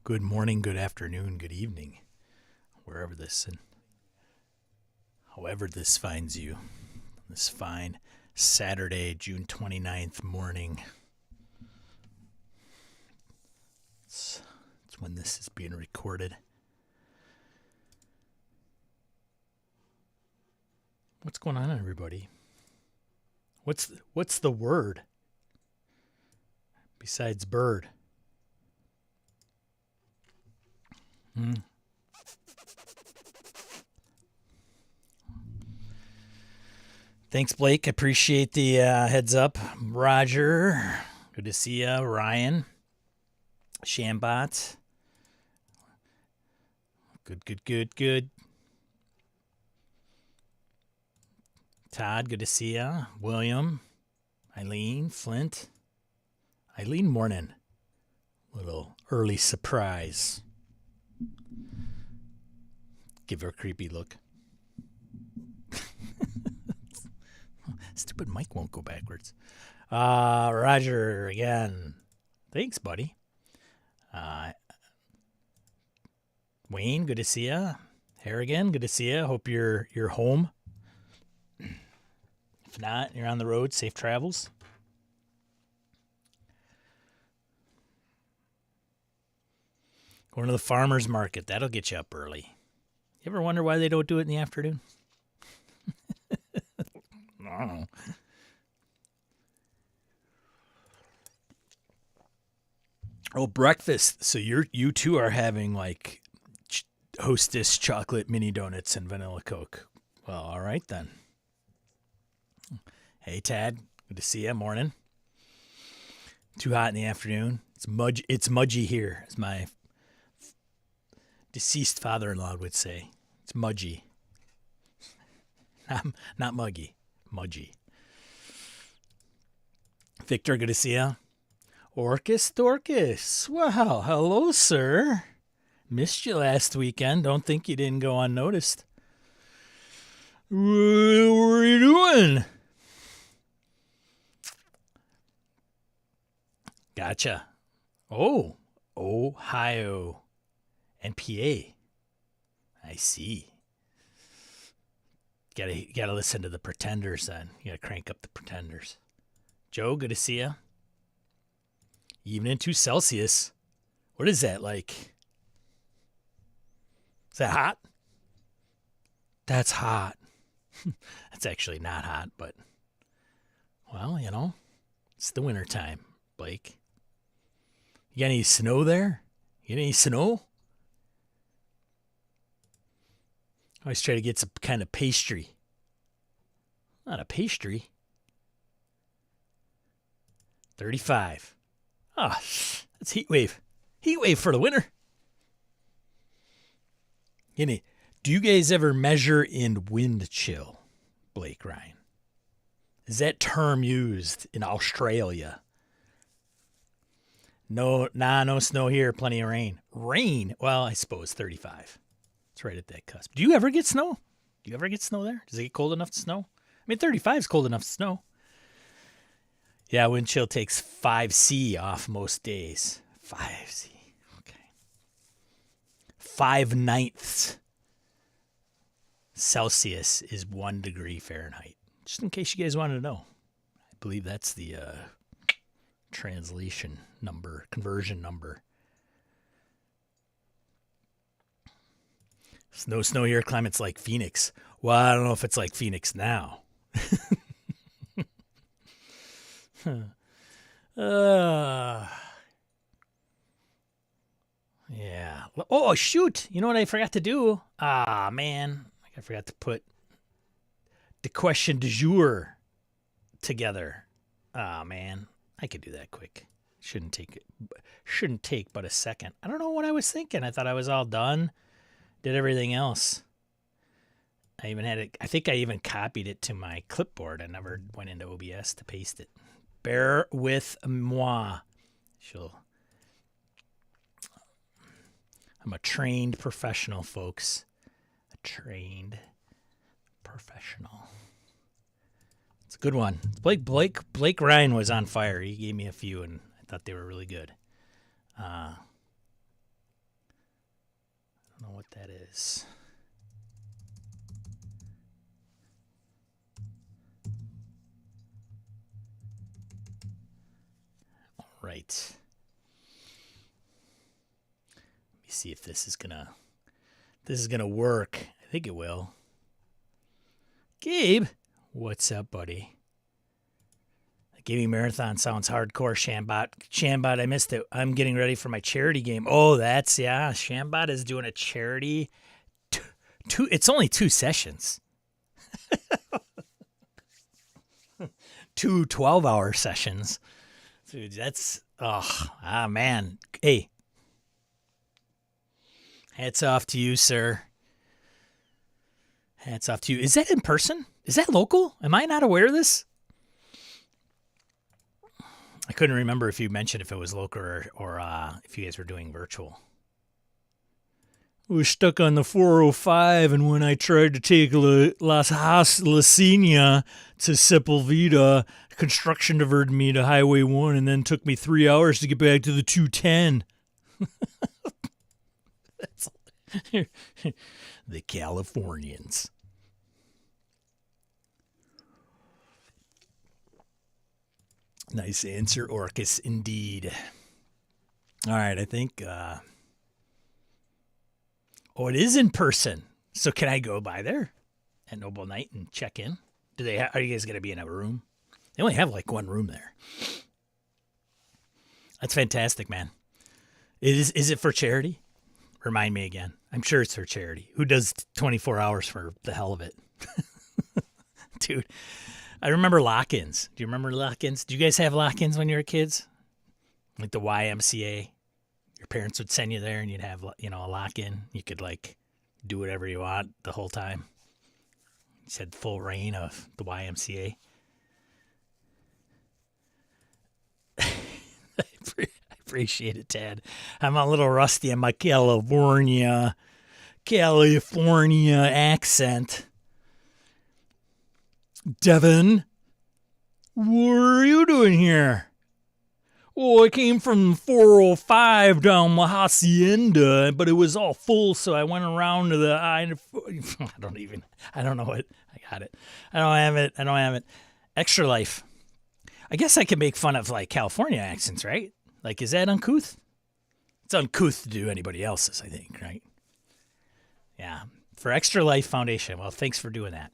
good morning, good afternoon, good evening, however this finds you. This fine Saturday, June 29th morning. It's when this is being recorded. What's going on, everybody? What's the word besides bird? Thanks, Blake. I appreciate the heads up. Roger, good to see you. Ryan, Shambot, good. Todd, good to see you. William, Eileen, Flint. Eileen, morning. Little early surprise. Give her a creepy look. Stupid mic won't go backwards. Roger again. Thanks, buddy. Wayne, good to see ya. Harrigan, good to see ya. Hope you're home. If not, you're on the road. Safe travels. Going to the farmer's market. That'll get you up early. You ever wonder why they don't do it in the afternoon? I don't know. Oh, breakfast. So you two are having like Hostess chocolate mini donuts and vanilla Coke. Well, all right then. Hey, Tad. Good to see you. Morning. Too hot in the afternoon. It's mudgy here, as my deceased father-in-law would say. It's mudgy. Not muggy. Mudgy. Victor, good to see you. Orcus Dorcas. Wow, hello, sir. Missed you last weekend. Don't think you didn't go unnoticed. What were you doing? Gotcha. Oh, Ohio and PA. I see. Gotta listen to the Pretenders then. You gotta crank up the Pretenders. Joe, good to see you. Even in 2 Celsius. What is that like? Is that hot? That's hot. That's actually not hot, but well, it's the winter time, Blake. You got any snow there? You got any snow? I always try to get some kind of pastry. Not a pastry. 35. Ah, that's heat wave. Heat wave for the winter. Do you guys ever measure in wind chill, Blake, Ryan? Is that term used in Australia? No snow here. Plenty of rain. Rain? Well, I suppose 35. It's right at that cusp. Do you ever get snow? Do you ever get snow there? Does it get cold enough to snow? I mean, 35 is cold enough to snow. Yeah, wind chill takes 5C off most days. 5C. Okay. 5/9 Celsius is 1 degree Fahrenheit. Just in case you guys wanted to know. I believe that's the translation number, conversion number. Snow here. Climate's like Phoenix. Well, I don't know if it's like Phoenix now. Yeah. Oh, shoot. You know what I forgot to do? Ah, man. I forgot to put the question du jour together. Ah, man. I could do that quick. Shouldn't take but a second. I don't know what I was thinking. I thought I was all done. Did everything else. I think I even copied it to my clipboard. I never went into OBS to paste it. Bear with moi. I'm a trained professional, folks. A trained professional. It's a good one. Blake Ryan was on fire. He gave me a few, and I thought they were really good. I don't know what that is. All right. Let me see if this is gonna work. I think it will. Gabe, what's up, buddy? The gaming marathon sounds hardcore, Shambot. Shambot, I missed it. I'm getting ready for my charity game. Oh, that's, yeah. Shambot is doing a charity. It's only 2 sessions. 2 12-hour sessions. Dude, that's, man. Hey. Hats off to you, sir. Hats off to you. Is that in person? Is that local? Am I not aware of this? I couldn't remember if you mentioned if it was local or if you guys were doing virtual. I was stuck on the 405, and when I tried to take La Senia to Sepulveda, construction diverted me to Highway 1 and then took me 3 hours to get back to the 210. That's the Californians. Nice answer, Orcus, indeed. All right, I think... it is in person. So can I go by there at Noble Night and check in? Are you guys going to be in a room? They only have like one room there. That's fantastic, man. Is it for charity? Remind me again. I'm sure it's for charity. Who does 24 hours for the hell of it? Dude, I remember lock-ins. Do you remember lock-ins? Do you guys have lock-ins when you were kids? Like the YMCA? Your parents would send you there and you'd have, a lock-in. You could, do whatever you want the whole time. You just had full reign of the YMCA. I appreciate it, Ted. I'm a little rusty on my California accent. Devin, what are you doing here? Oh, I came from 405 down La Hacienda, but it was all full, so I went around to the I don't know it. I got it. I don't have it. Extra Life. I guess I can make fun of, California accents, right? Is that uncouth? It's uncouth to do anybody else's, I think, right? Yeah. For Extra Life Foundation, well, thanks for doing that.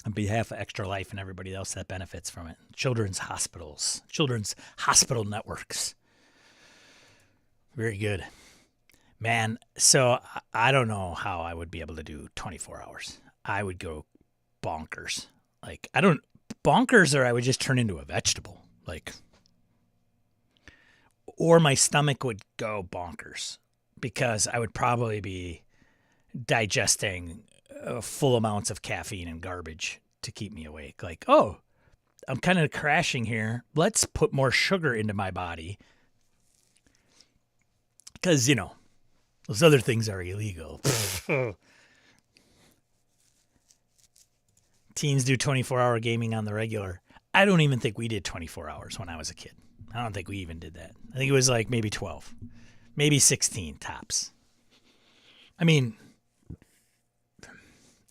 On behalf of Extra Life and everybody else that benefits from it. Children's hospitals. Children's hospital networks. Very good. Man, so I don't know how I would be able to do 24 hours. I would go bonkers. Bonkers, or I would just turn into a vegetable. Or my stomach would go bonkers because I would probably be digesting full amounts of caffeine and garbage to keep me awake. I'm kind of crashing here. Let's put more sugar into my body. Because, those other things are illegal. Teens do 24-hour gaming on the regular. I don't even think we did 24 hours when I was a kid. I don't think we even did that. I think it was maybe 12. Maybe 16 tops. I mean,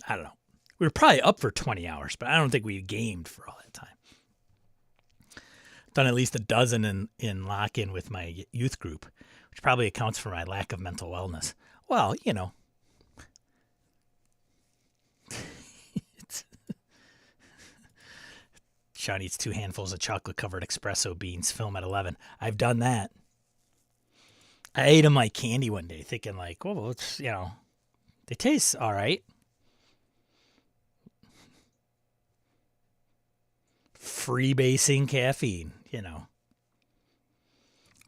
I don't know. We were probably up for 20 hours, but I don't think we gamed for all that time. Done at least a dozen in lock-in with my youth group, which probably accounts for my lack of mental wellness. Well, Sean eats 2 handfuls of chocolate-covered espresso beans, film at 11. I've done that. I ate them like candy one day, thinking it's, they taste all right. Freebasing caffeine,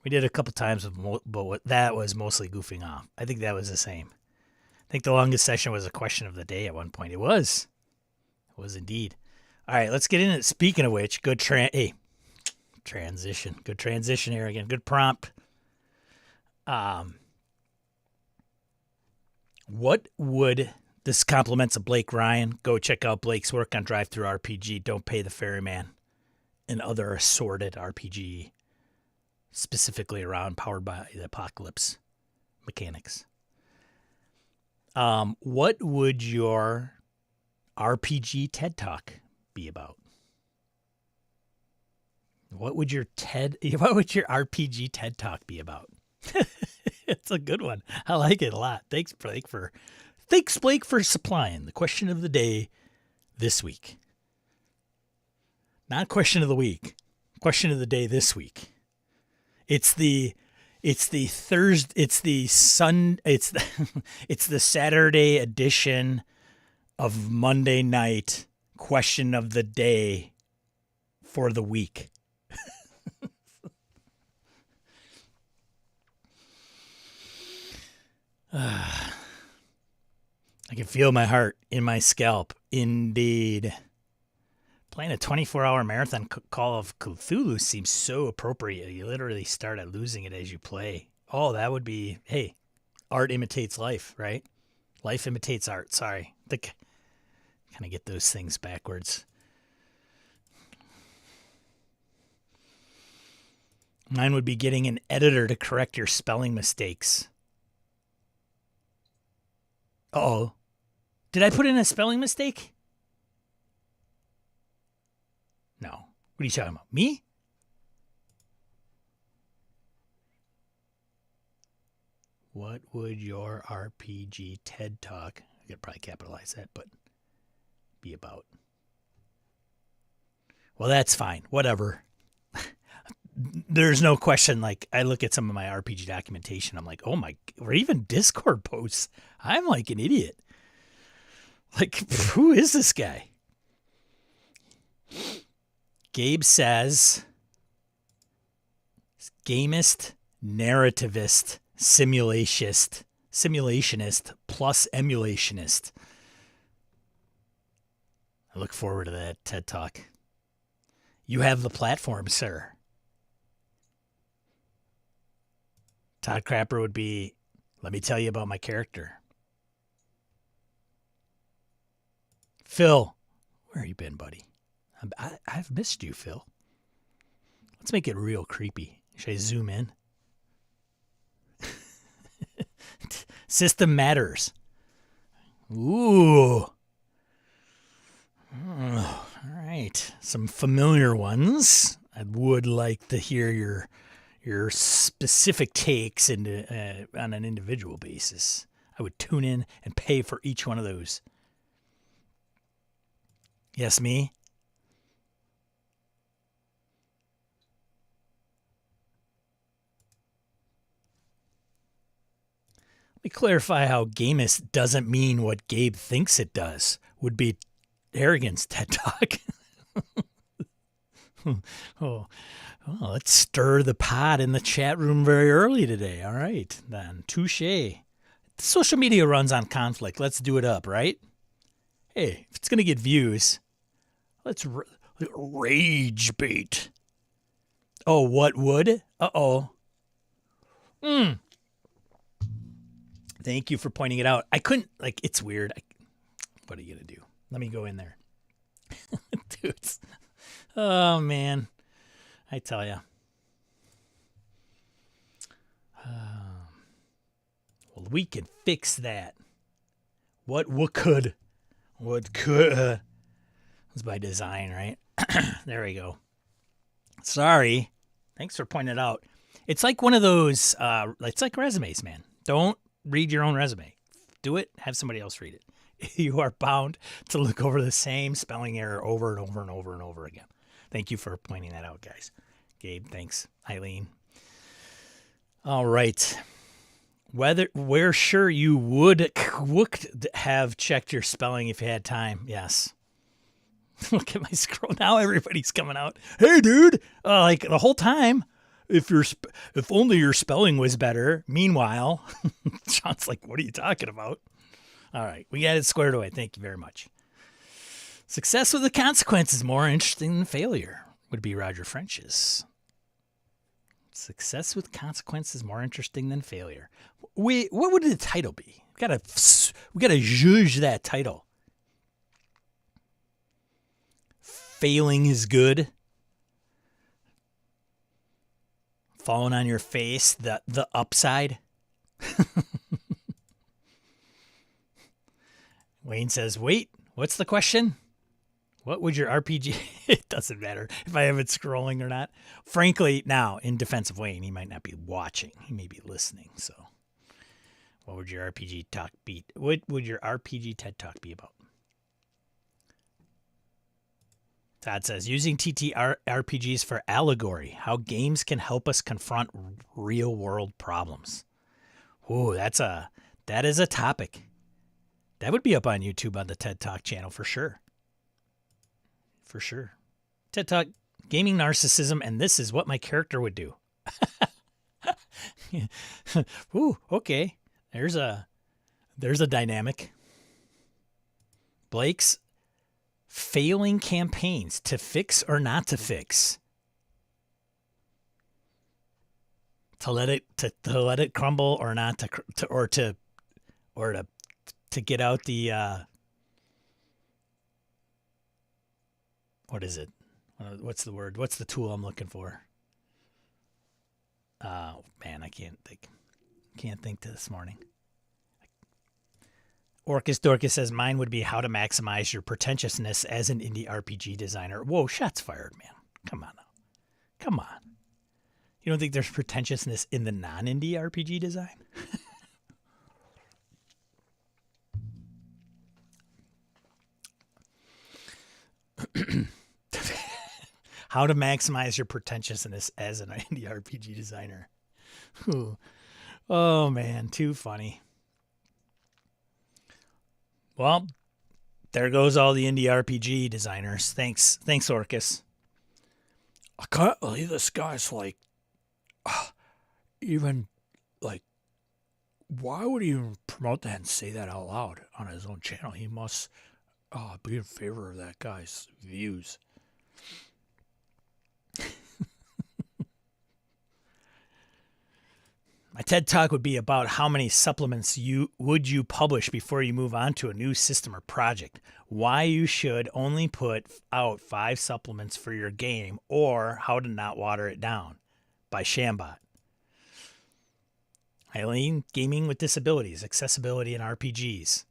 We did a couple times, but that was mostly goofing off. I think that was the same. I think the longest session was a question of the day at one point. It was indeed. All right, let's get in it. Speaking of which, good transition. Good transition here again. Good prompt. What would... This compliments of Blake Ryan. Go check out Blake's work on Drive-Thru RPG, Don't Pay the Ferryman, and other assorted RPG, specifically around Powered by the Apocalypse mechanics. What would your RPG TED Talk be about? What would your RPG TED Talk be about? It's a good one. I like it a lot. Thanks, Blake, for supplying the question of the day this week. Not question of the week. Question of the day this week. It's the Thursday. It's the Saturday edition of Monday night question of the day for the week. I can feel my heart in my scalp. Indeed. Playing a 24-hour marathon Call of Cthulhu seems so appropriate. You literally start at losing it as you play. Oh, that would be, hey, art imitates life, right? Life imitates art. Sorry. Kind of get those things backwards. Mine would be getting an editor to correct your spelling mistakes. Uh-oh. Did I put in a spelling mistake? No. What are you talking about? Me? What would your RPG TED Talk, I could probably capitalize that, but be about? Well, that's fine. Whatever. There's no question. Like, I look at some of my RPG documentation. I'm like, oh my, or even Discord posts. I'm like an idiot. Like, who is this guy? Gabe says, gamist, narrativist, simulationist plus emulationist. I look forward to that TED Talk. You have the platform, sir. Todd Crapper would be, let me tell you about my character. Phil, where you been, buddy? I've missed you, Phil. Let's make it real creepy. Should I zoom in? System matters. Ooh. Oh, all right. Some familiar ones. I would like to hear your specific takes into, on an individual basis. I would tune in and pay for each one of those. Yes, me? Let me clarify how gamist doesn't mean what Gabe thinks it does. Would be arrogance TED Talk. Oh, let's stir the pot in the chat room very early today. All right, then. Touche. Social media runs on conflict. Let's do it up, right? Hey, if it's going to get views, let's rage bait. Oh, what would? Uh-oh. Thank you for pointing it out. I couldn't, like, it's weird. What are you going to do? Let me go in there. Dudes. Oh, man. I tell you. Well, we can fix that. What could? It's by design, right? There we go. Sorry. Thanks for pointing it out. It's like one of those, it's like resumes, man. Don't read your own resume. Do it. Have somebody else read it. You are bound to look over the same spelling error over and over and over and over again. Thank you for pointing that out, guys. Gabe, thanks. Eileen. All right. We're sure you would have checked your spelling if you had time. Yes. Look at my scroll. Now everybody's coming out. Hey, dude. Like the whole time. If only your spelling was better. Meanwhile, Sean's like, what are you talking about? All right. We got it squared away. Thank you very much. Success with the consequences more interesting than failure would be Roger French's. Success with consequences more interesting than failure. What would the title be? We gotta judge that title. Failing is good. Falling on your face, the upside. Wayne says, wait, what's the question? What would your RPG... It doesn't matter if I have it scrolling or not. Frankly, now, in defense of Wayne, he might not be watching. He may be listening, so... What would your RPG talk be? What would your RPG TED Talk be about? Todd says, using TTRPGs for allegory, how games can help us confront real-world problems. Ooh, that is a topic. That would be up on YouTube on the TED Talk channel for sure. For sure. TED Talk, gaming narcissism, and this is what my character would do. Ooh, okay. There's a dynamic. Blake's failing campaigns, to fix or not to fix. To let it crumble or not to get out the what is it? What's the word? What's the tool I'm looking for? Oh man, I can't think. Can't think this morning. Orcus Dorcas says mine would be how to maximize your pretentiousness as an indie RPG designer. Whoa, shots fired, man. Come on now. Come on. You don't think there's pretentiousness in the non-indie RPG design? How to maximize your pretentiousness as an indie RPG designer. Ooh. Oh, man, too funny. Well, there goes all the indie RPG designers. Thanks, Orcus. I can't believe this guy's like, even, like, why would he even promote that and say that out loud on his own channel? He must be in favor of that guy's views. My TED Talk would be about how many supplements would you publish before you move on to a new system or project, why you should only put out 5 supplements for your game, or how to not water it down by Shambot. Eileen, gaming with disabilities, accessibility in RPGs.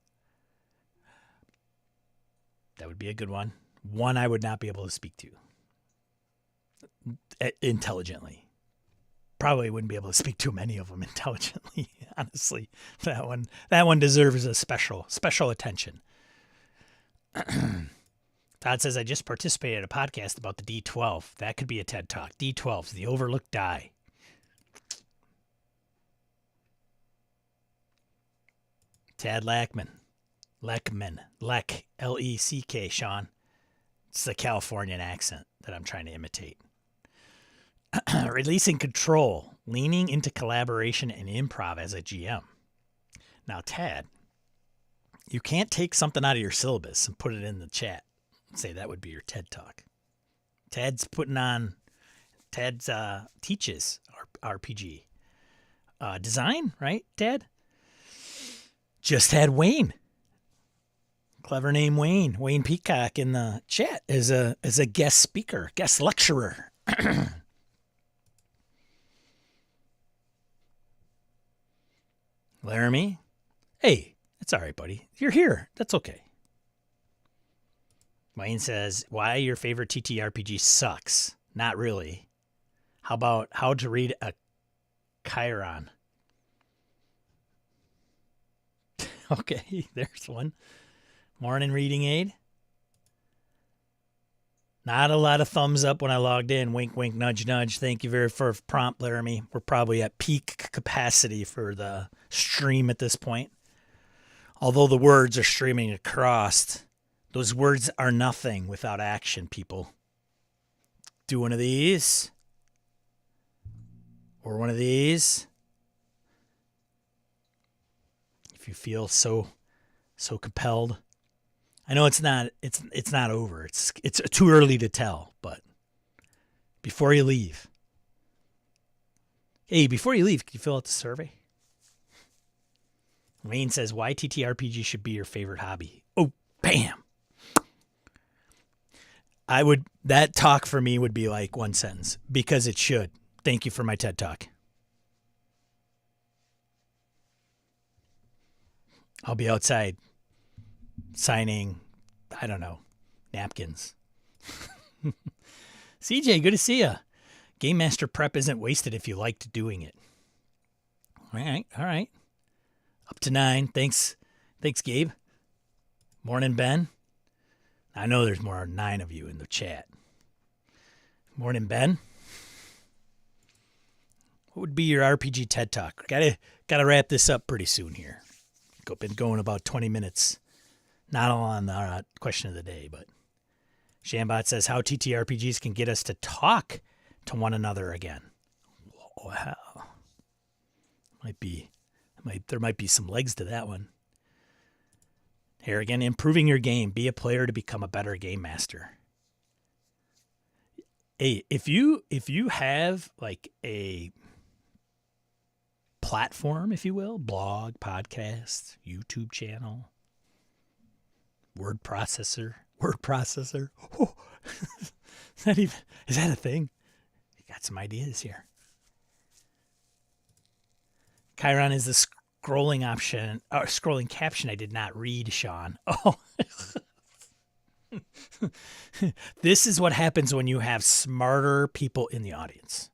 That would be a good one. One I would not be able to speak to intelligently. Probably wouldn't be able to speak to many of them intelligently. Honestly, that one deserves a special attention. Todd says I just participated in a podcast about the D12. That could be a TED Talk. D12s, the overlooked die. Tad Leck, L-E-C-K, Sean. It's the Californian accent that I'm trying to imitate. Releasing control, leaning into collaboration and improv as a GM. Now, Tad, you can't take something out of your syllabus and put it in the chat and say that would be your TED Talk. Tad's teaches RPG design, right, Tad? Just had Wayne. Clever name Wayne Peacock in the chat as a guest speaker, guest lecturer. Laramie, hey, it's all right, buddy. You're here. That's okay. Wayne says, why your favorite TTRPG sucks? Not really. How about how to read a Chiron? Okay, there's one. Morning reading aid. Not a lot of thumbs up when I logged in. Wink, wink, nudge, nudge. Thank you for prompt, Laramie. We're probably at peak capacity for the stream at this point. Although the words are streaming across, those words are nothing without action, people. Do one of these. Or one of these. If you feel so compelled. I know it's not over. It's too early to tell, but before you leave. Hey, before you leave, can you fill out the survey? Wayne says, why TTRPG should be your favorite hobby? Oh, bam. That talk for me would be like one sentence. Because it should. Thank you for my TED Talk. I'll be outside signing, I don't know, napkins. CJ, good to see you. Game Master prep isn't wasted if you liked doing it. All right. Up to 9. Thanks, Gabe. Morning, Ben. I know there's more than 9 of you in the chat. Morning, Ben. What would be your RPG TED Talk? Gotta wrap this up pretty soon here. Been going about 20 minutes. Not all on the question of the day, but Shambot says how TTRPGs can get us to talk to one another again. Wow. There might be some legs to that one. Here again, improving your game. Be a player to become a better game master. Hey, if you have like a platform, if you will, blog, podcast, YouTube channel, word processor. Oh, is that a thing? You got some ideas here. Chiron is the scrolling option, or scrolling caption I did not read, Sean. Oh. This is what happens when you have smarter people in the audience.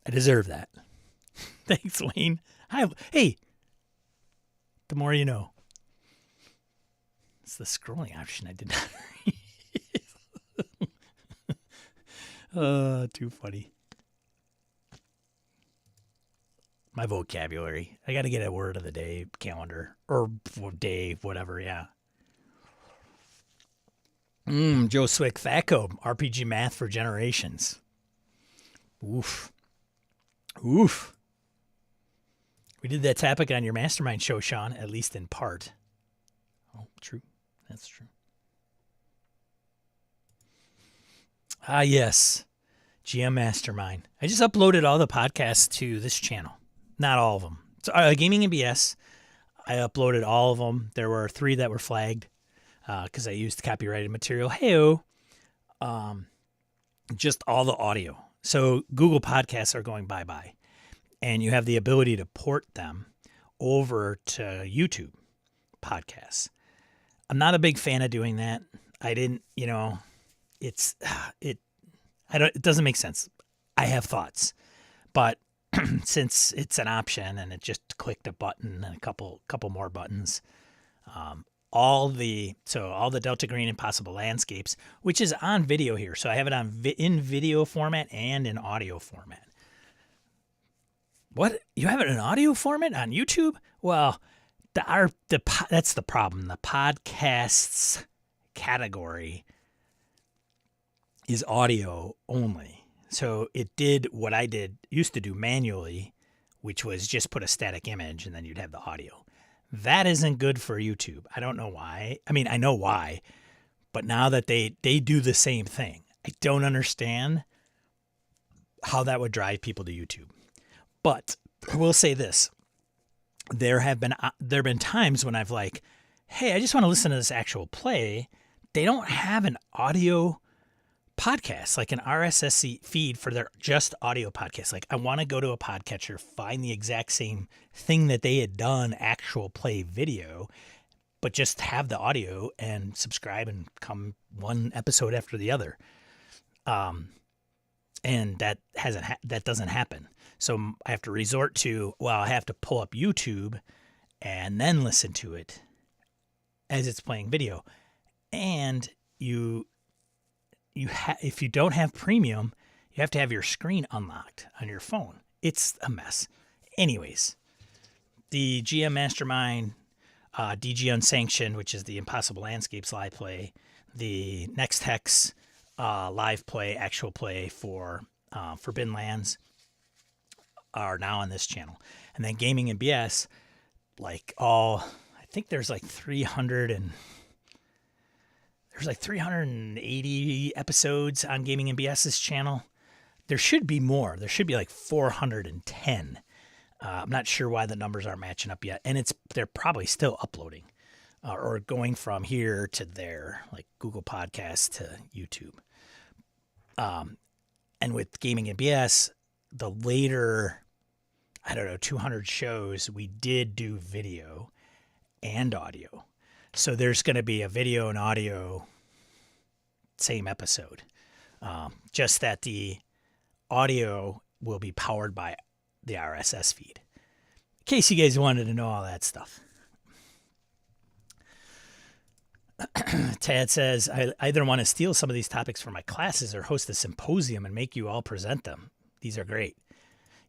I deserve that. Thanks, Wayne. Hey, the more you know. It's the scrolling option I did not read. Too funny. My vocabulary. I got to get a word of the day calendar. Or day, whatever, yeah. Joe Swick, THACO, RPG math for generations. Oof. We did that topic on your mastermind show, Sean, at least in part. Oh, true. That's true. Ah, yes. GM Mastermind. I just uploaded all the podcasts to this channel. Not all of them. So, Gaming and BS, I uploaded all of them. There were 3 that were flagged because I used copyrighted material. Hey-o. Just all the audio. So Google Podcasts are going bye-bye. And you have the ability to port them over to YouTube podcasts. I'm not a big fan of doing that. I didn't, it doesn't make sense. I have thoughts, but since it's an option and it just clicked a button and a couple more buttons, all the Delta Green Impossible Landscapes, which is on video here. So I have it in video format and in audio format. What? You have it in audio format on YouTube? Well, that's the problem. The podcasts category is audio only. So it did what I used to do manually, which was just put a static image and then you'd have the audio. That isn't good for YouTube. I don't know why. I mean, I know why, but now that they do the same thing, I don't understand how that would drive people to YouTube. But I will say this. There have been times when I've like, hey, I just want to listen to this actual play. They don't have an audio podcast, like an RSS feed for their just audio podcast. Like I want to go to a podcatcher, find the exact same thing that they had done, actual play video, but just have the audio and subscribe and come one episode after the other. And that doesn't happen. So I have to resort to, I have to pull up YouTube and then listen to it as it's playing video. And if you don't have premium, you have to have your screen unlocked on your phone. It's a mess. Anyways, the GM Mastermind, DG Unsanctioned, which is the Impossible Landscapes live play, the Next Hex live play, actual play for Forbidden Lands are now on this channel. And then Gaming and BS, I think there's like 380 episodes on Gaming and BS's channel. There should be more. There should be like 410. I'm not sure why the numbers aren't matching up yet. And they're probably still uploading or going from here to there, like Google Podcasts to YouTube. And with Gaming and BS, the later, 200 shows, we did do video. and audio. So there's going to be a video and audio, same episode. Just that the audio will be powered by the RSS feed. In case you guys wanted to know all that stuff. Tad says, I either want to steal some of these topics for my classes or host a symposium and make you all present them. These are great.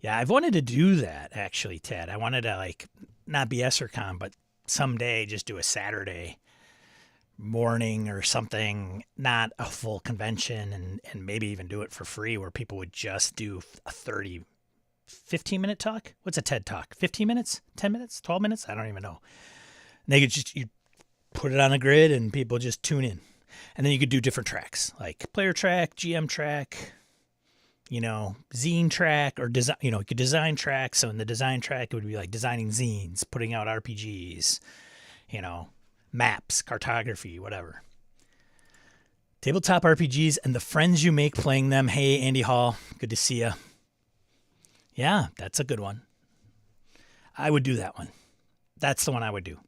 Yeah, I've wanted to do that, actually, Tad. I wanted to, like, not be EsserCon, but someday just do a Saturday morning or something, not a full convention, and maybe even do it for free where people would just do a 15-minute talk. What's a TED Talk? 15 minutes? 10 minutes? 12 minutes? I don't even know. And they could just... you put it on a grid and people just tune in. And then you could do different tracks, like player track, GM track, zine track, or design, you could design tracks. So in the design track, it would be like designing zines, putting out RPGs, maps, cartography, whatever. Tabletop RPGs and the friends you make playing them. Hey, Andy Hall, good to see you. Yeah, that's a good one. I would do that one. That's the one I would do.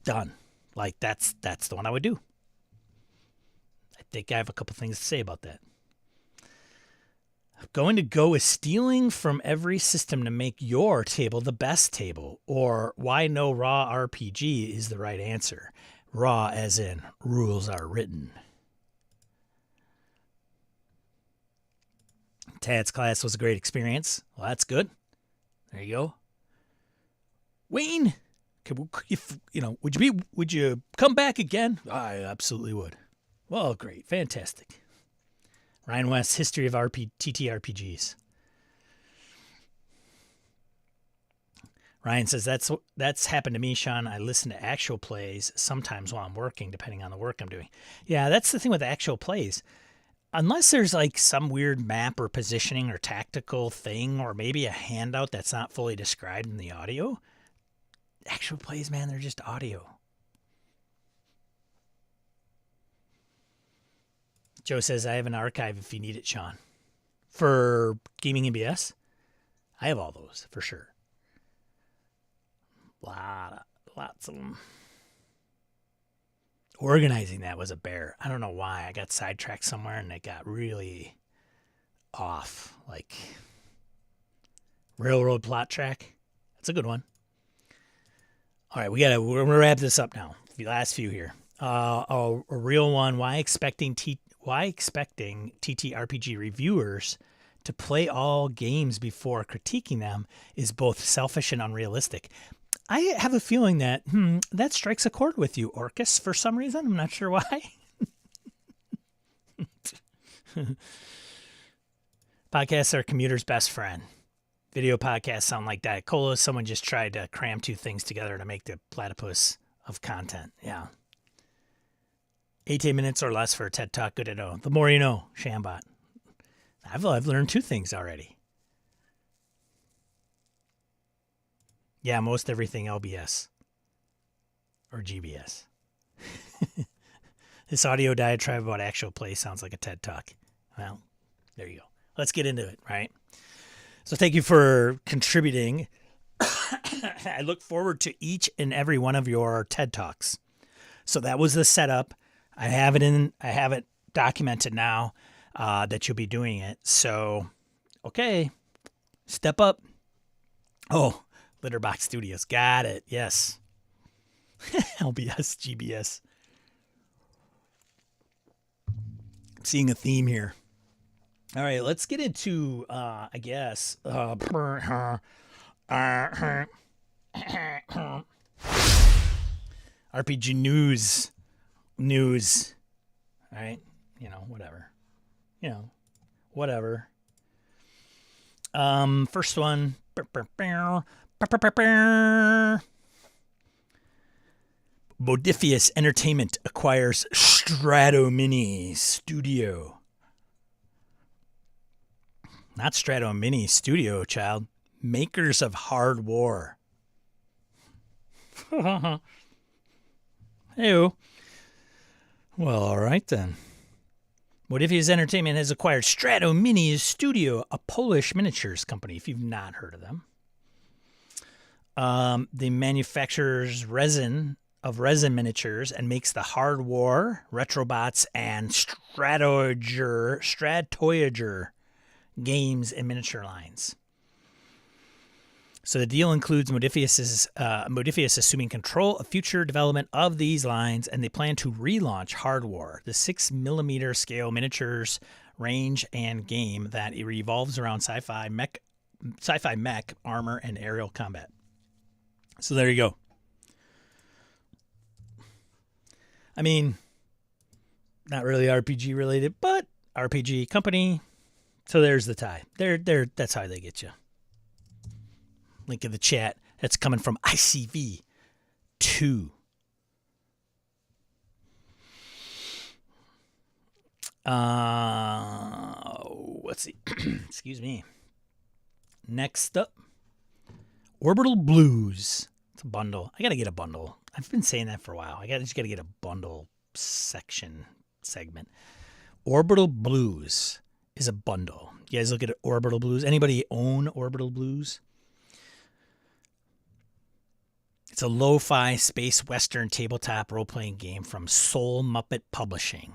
Done. Like, that's the one I would do. I think I have a couple things to say about that. Going to go with stealing from every system to make your table the best table, or why no raw RPG is the right answer. Raw as in rules are written. Tad's class was a great experience. Well, that's good. There you go. Wayne, would you come back again? I absolutely would. Well, great. Fantastic. Ryan West, History of TTRPGs. Ryan says, that's happened to me, Sean. I listen to actual plays sometimes while I'm working, depending on the work I'm doing. Yeah, that's the thing with actual plays. Unless there's like some weird map or positioning or tactical thing, or maybe a handout that's not fully described in the audio, actual plays, man, they're just audio. Joe says, I have an archive if you need it, Sean. For Gaming and BS, I have all those, for sure. Lots of them. Organizing that was a bear. I don't know why. I got sidetracked somewhere and it got really off. Like, railroad plot track. That's a good one. All right, we're going to wrap this up now. The last few here. A real one. Why expecting TTRPG reviewers to play all games before critiquing them is both selfish and unrealistic. I have a feeling that that strikes a chord with you, Orcus, for some reason. I'm not sure why. Podcasts are a commuter's best friend. Video podcasts sound like Diet Cola. Someone just tried to cram two things together to make the platypus of content. Yeah. 18 minutes or less for a TED Talk. Good to know. The more you know, Shambot. I've learned two things already. Yeah, most everything LBS or GBS. This audio diatribe about actual play sounds like a TED Talk. Well, there you go. Let's get into it, right? So thank you for contributing. I look forward to each and every one of your TED Talks. So that was the setup. I have it documented now that you'll be doing it. So, okay, step up. Oh, Litterbox Studios. Got it. Yes. LBS, GBS. I'm seeing a theme here. All right, let's get into, I guess, RPG news. All right, whatever. First one. Modifius Entertainment acquires Strato Mini Studio. Not Strato Mini Studio, child. Makers of Hard War. Hey-o. Well, all right then. Modifius Entertainment has acquired Strato Mini Studio, a Polish miniatures company, if you've not heard of them. The manufactures resin miniatures and makes the Hard War, Retrobots, and Stratoyager games and miniature lines. So the deal includes Modifius assuming control of future development of these lines, and they plan to relaunch Hard War, the 6mm scale miniatures range and game that revolves around sci-fi mech, armor, and aerial combat. So there you go. I mean, not really RPG related, but RPG company. So there's the tie. That's how they get you. Link in the chat. That's coming from ICV 2. Let's see. Excuse me. Next up, Orbital Blues. It's a bundle. I gotta get a bundle. I've been saying that for a while. Just gotta get a bundle segment. Orbital Blues is a bundle. You guys look at Orbital Blues. Anybody own Orbital Blues? It's a lo-fi space western tabletop role-playing game from Soul Muppet Publishing.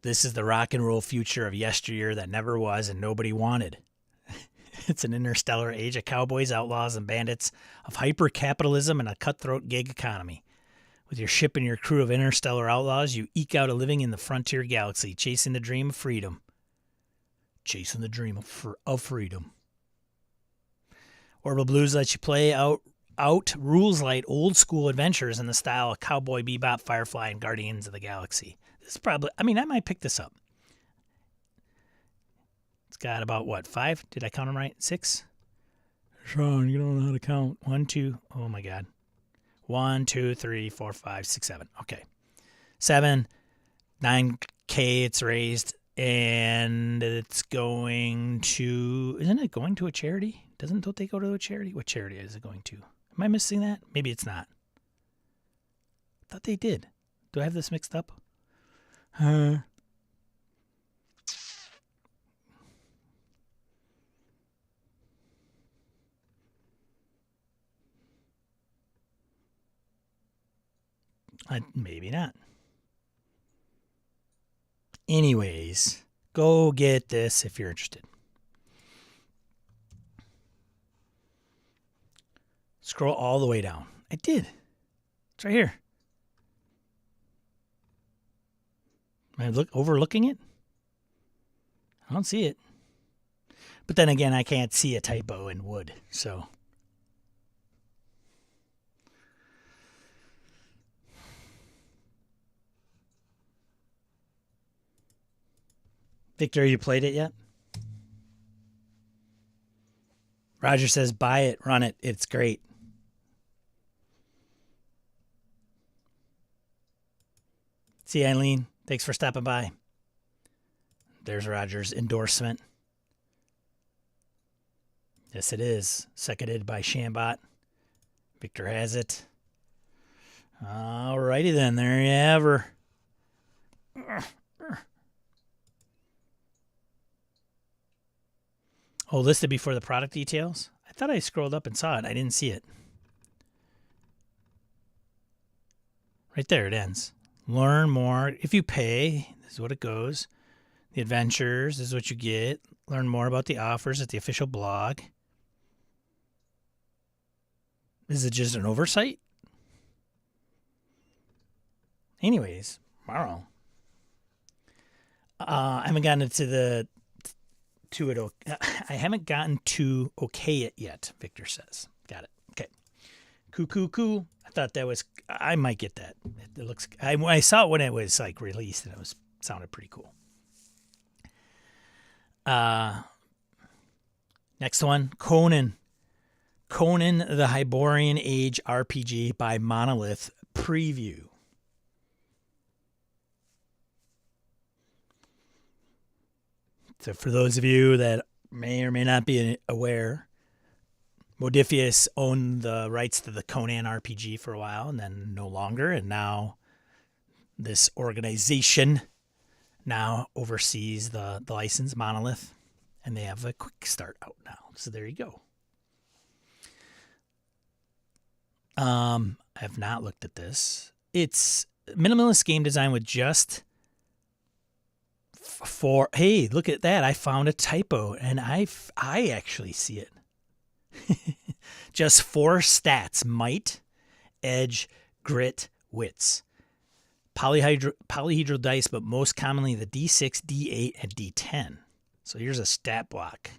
This is the rock and roll future of yesteryear that never was and nobody wanted. It's an interstellar age of cowboys, outlaws, and bandits, of hyper-capitalism and a cutthroat gig economy. With your ship and your crew of interstellar outlaws, you eke out a living in the frontier galaxy, chasing the dream of freedom. Chasing the dream of freedom. Orbital Blues lets you play out rules light old school adventures in the style of Cowboy Bebop, Firefly, and Guardians of the Galaxy. This is probably, I might pick this up. It's got about, 5? Did I count them right? 6? Sean, you don't know how to count. 1, 2, oh my God. 1, 2, 3, 4, 5, 6, 7. Okay. 7, 9K it's raised, and it's going to, isn't it going to a charity? Don't they go to a charity? What charity is it going to? Am I missing that? Maybe it's not. I thought they did. Do I have this mixed up? Maybe not. Anyways, go get this if you're interested. Scroll all the way down. I did. It's right here. Am I overlooking it? I don't see it. But then again, I can't see a typo in wood, so. Victor, you played it yet? Roger says, buy it, run it. It's great. See, Eileen, thanks for stopping by. There's Roger's endorsement. Yes, it is. Seconded by Shambot. Victor has it. Alrighty then, there you have her. Oh, listed before the product details? I thought I scrolled up and saw it. I didn't see it. Right there, it ends. Learn more. If you pay, this is what it goes. The adventures, this is what you get. Learn more about the offers at the official blog. Is it just an oversight? Anyways, tomorrow. I haven't gotten into I haven't gotten to okay it yet, Victor says. Got it. Okay. Cool. I thought that was, I might get that. It looks, I saw it when it was like released and it sounded pretty cool. Next one, Conan the Hyborian Age RPG by Monolith preview. So for those of you that may or may not be aware, Modifius owned the rights to the Conan RPG for a while and then no longer. And now this organization now oversees the license, Monolith. And they have a quick start out now. So there you go. I have not looked at this. It's minimalist game design with just four. Hey, look at that. I found a typo, and I actually see it. Just 4 stats: might, edge, grit, wits. Polyhedral dice, but most commonly the D6, D8, and D10. So here's a stat block.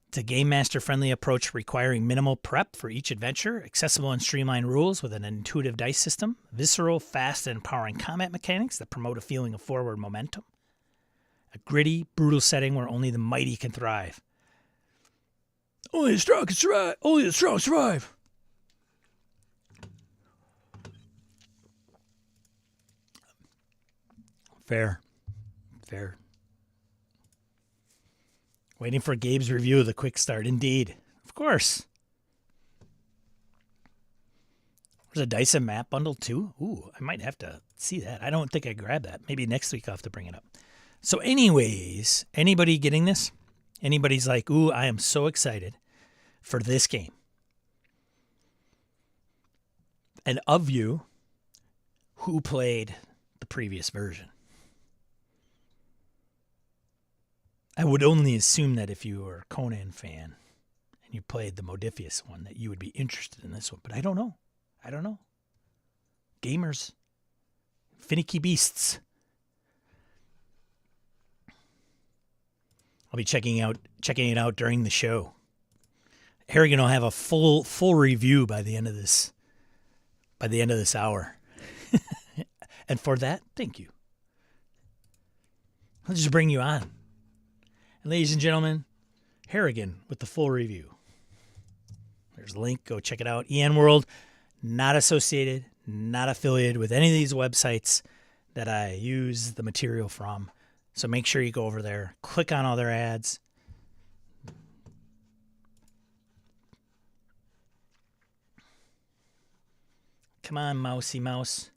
It's a game master friendly approach requiring minimal prep for each adventure, accessible and streamlined rules with an intuitive dice system, visceral, fast, and empowering combat mechanics that promote a feeling of forward momentum, a gritty, brutal setting where only the mighty can thrive. Only the strong can survive. Only the strong survive. Fair. Waiting for Gabe's review of the quick start. Indeed. Of course. There's a Dice and Map bundle too. Ooh, I might have to see that. I don't think I grabbed that. Maybe next week I'll have to bring it up. So anyways, anybody getting this? Anybody's like, ooh, I am so excited for this game. And of you, who played the previous version? I would only assume that if you were a Conan fan and you played the Modiphius one, that you would be interested in this one. But I don't know. Gamers. Finicky beasts. I'll be checking it out during the show. Harrigan will have a full review by the end of this hour. And for that, thank you. I'll just bring you on. And ladies and gentlemen, Harrigan with the full review. There's a link. Go check it out. EN World, not associated, not affiliated with any of these websites that I use the material from. So make sure you go over there, click on all their ads. Come on, mousy mouse.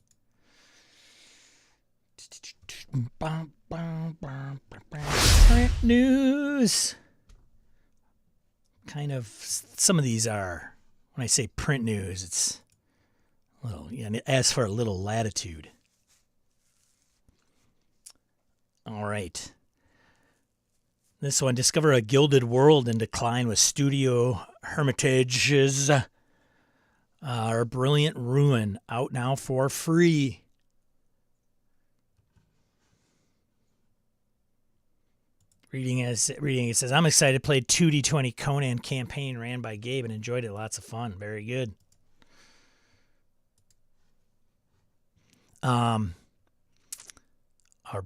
Print news. Kind of, some of these are, when I say print news, it's a little, and it asks for a little latitude. All right. This one, discover a gilded world in decline with Studio Hermitage's Our Brilliant Ruin, out now for free. Reading it says, I'm excited. Played 2D20 Conan campaign ran by Gabe and enjoyed it. Lots of fun. Very good. Our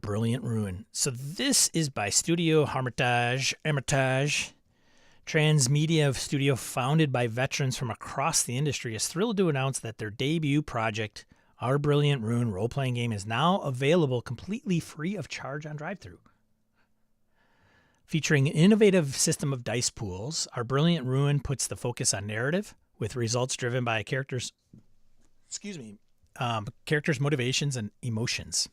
Brilliant Ruin. So this is by Studio Hermitage, transmedia studio founded by veterans from across the industry, is thrilled to announce that their debut project, Our Brilliant Ruin role-playing game, is now available completely free of charge on drive-thru. Featuring an innovative system of dice pools, Our Brilliant Ruin puts the focus on narrative, with results driven by characters' motivations and emotions.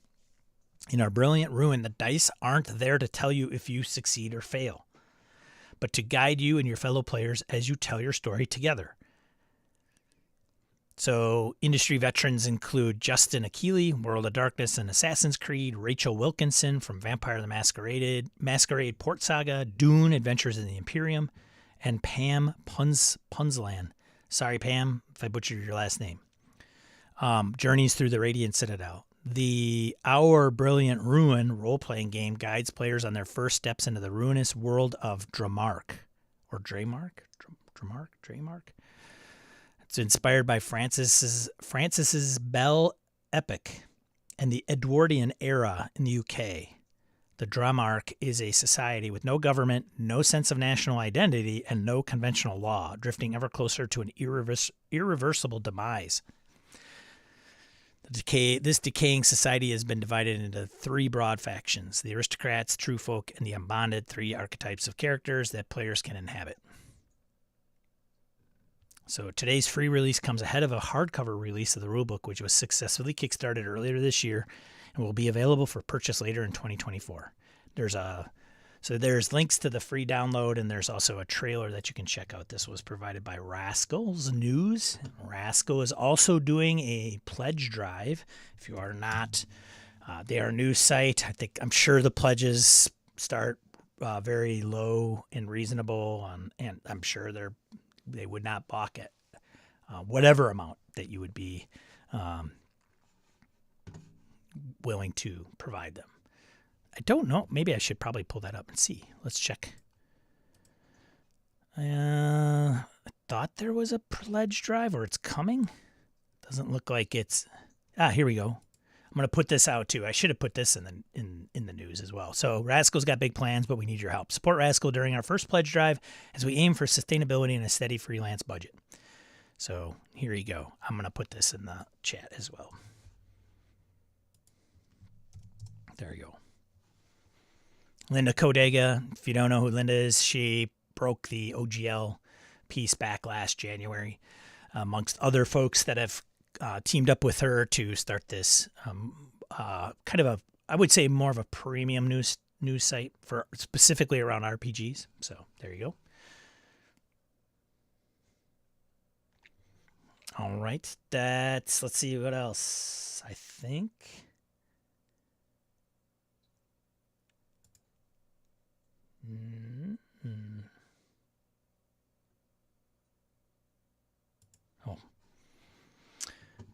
In Our Brilliant Ruin, the dice aren't there to tell you if you succeed or fail, but to guide you and your fellow players as you tell your story together. So industry veterans include Justin Akili, World of Darkness and Assassin's Creed, Rachel Wilkinson from Vampire the Masquerade Port Saga, Dune, Adventures in the Imperium, and Pam Punzlan. Sorry, Pam, if I butchered your last name. Journeys through the Radiant Citadel. The Our Brilliant Ruin role-playing game guides players on their first steps into the ruinous world of Dramark. Or Dramark? It's inspired by Francis's Belle epic and the Edwardian era in the UK. The Dramark is a society with no government, no sense of national identity, and no conventional law, drifting ever closer to an irreversible demise. This decaying society has been divided into 3 broad factions: the aristocrats, true folk, and the unbonded, 3 archetypes of characters that players can inhabit. So today's free release comes ahead of a hardcover release of the rulebook, which was successfully kickstarted earlier this year and will be available for purchase later in 2024. There's a So there's links to the free download, and there's also a trailer that you can check out. This was provided by Rascal's News. Rascal is also doing a pledge drive. If you are not, they are a news site. I'm sure the pledges start very low and reasonable, and I'm sure they would not balk at whatever amount that you would be willing to provide them. I don't know. Maybe I should probably pull that up and see. Let's check. I thought there was a pledge drive, or it's coming. Doesn't look like it's. Here we go. I'm going to put this out too. I should have put this in the news as well. So Rascal's got big plans, but we need your help. Support Rascal during our first pledge drive as we aim for sustainability and a steady freelance budget. So here you go. I'm going to put this in the chat as well. There you go. Linda Kodega, if you don't know who Linda is, she broke the OGL piece back last January, amongst other folks that have teamed up with her to start this kind of I would say more of a premium news site for specifically around RPGs. So there you go. All right, let's see what else. I think. Oh.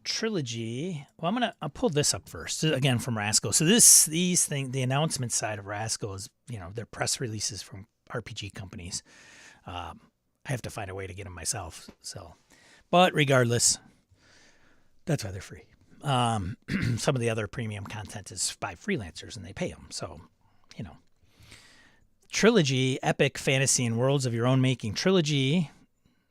Trilogy. Well, I'll pull this up first again from Rascal. So the announcement side of Rascal is, their press releases from RPG companies. I have to find a way to get them myself. But regardless, that's why they're free. Some of the other premium content is by freelancers and they pay them. So, Trilogy, epic fantasy and worlds of your own making. Trilogy,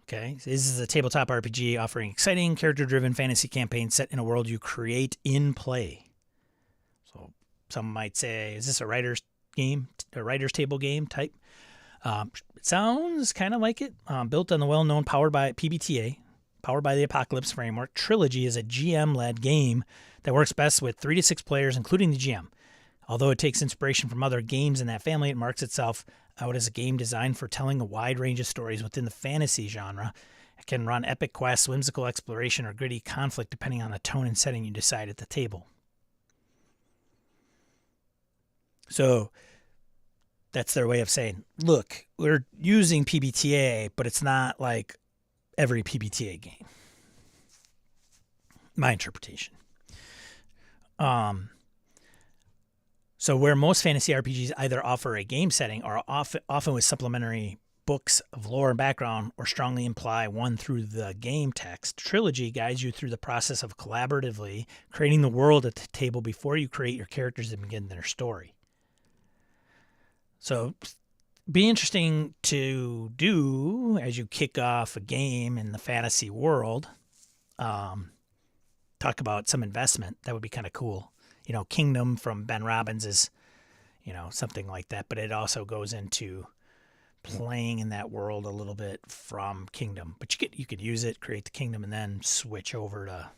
okay, so this is a tabletop RPG offering exciting character-driven fantasy campaigns set in a world you create in play. So some might say, is this a writer's game, a writer's table game type? It sounds kind of like it. Built on the well-known Powered by PBTA, Powered by the Apocalypse framework, Trilogy is a GM-led game that works best with 3 to 6 players, including the GM. Although it takes inspiration from other games in that family, it marks itself out as a game designed for telling a wide range of stories within the fantasy genre. It can run epic quests, whimsical exploration, or gritty conflict depending on the tone and setting you decide at the table. So that's their way of saying, look, we're using PBTA, but it's not like every PBTA game. My interpretation. So where most fantasy RPGs either offer a game setting or often with supplementary books of lore and background or strongly imply one through the game text, Trilogy guides you through the process of collaboratively creating the world at the table before you create your characters and begin their story. So be interesting to do as you kick off a game in the fantasy world. Talk about some investment. That would be kind of cool. Kingdom from Ben Robbins is, something like that. But it also goes into playing in that world a little bit from Kingdom. But you could use it, create the Kingdom, and then switch over to,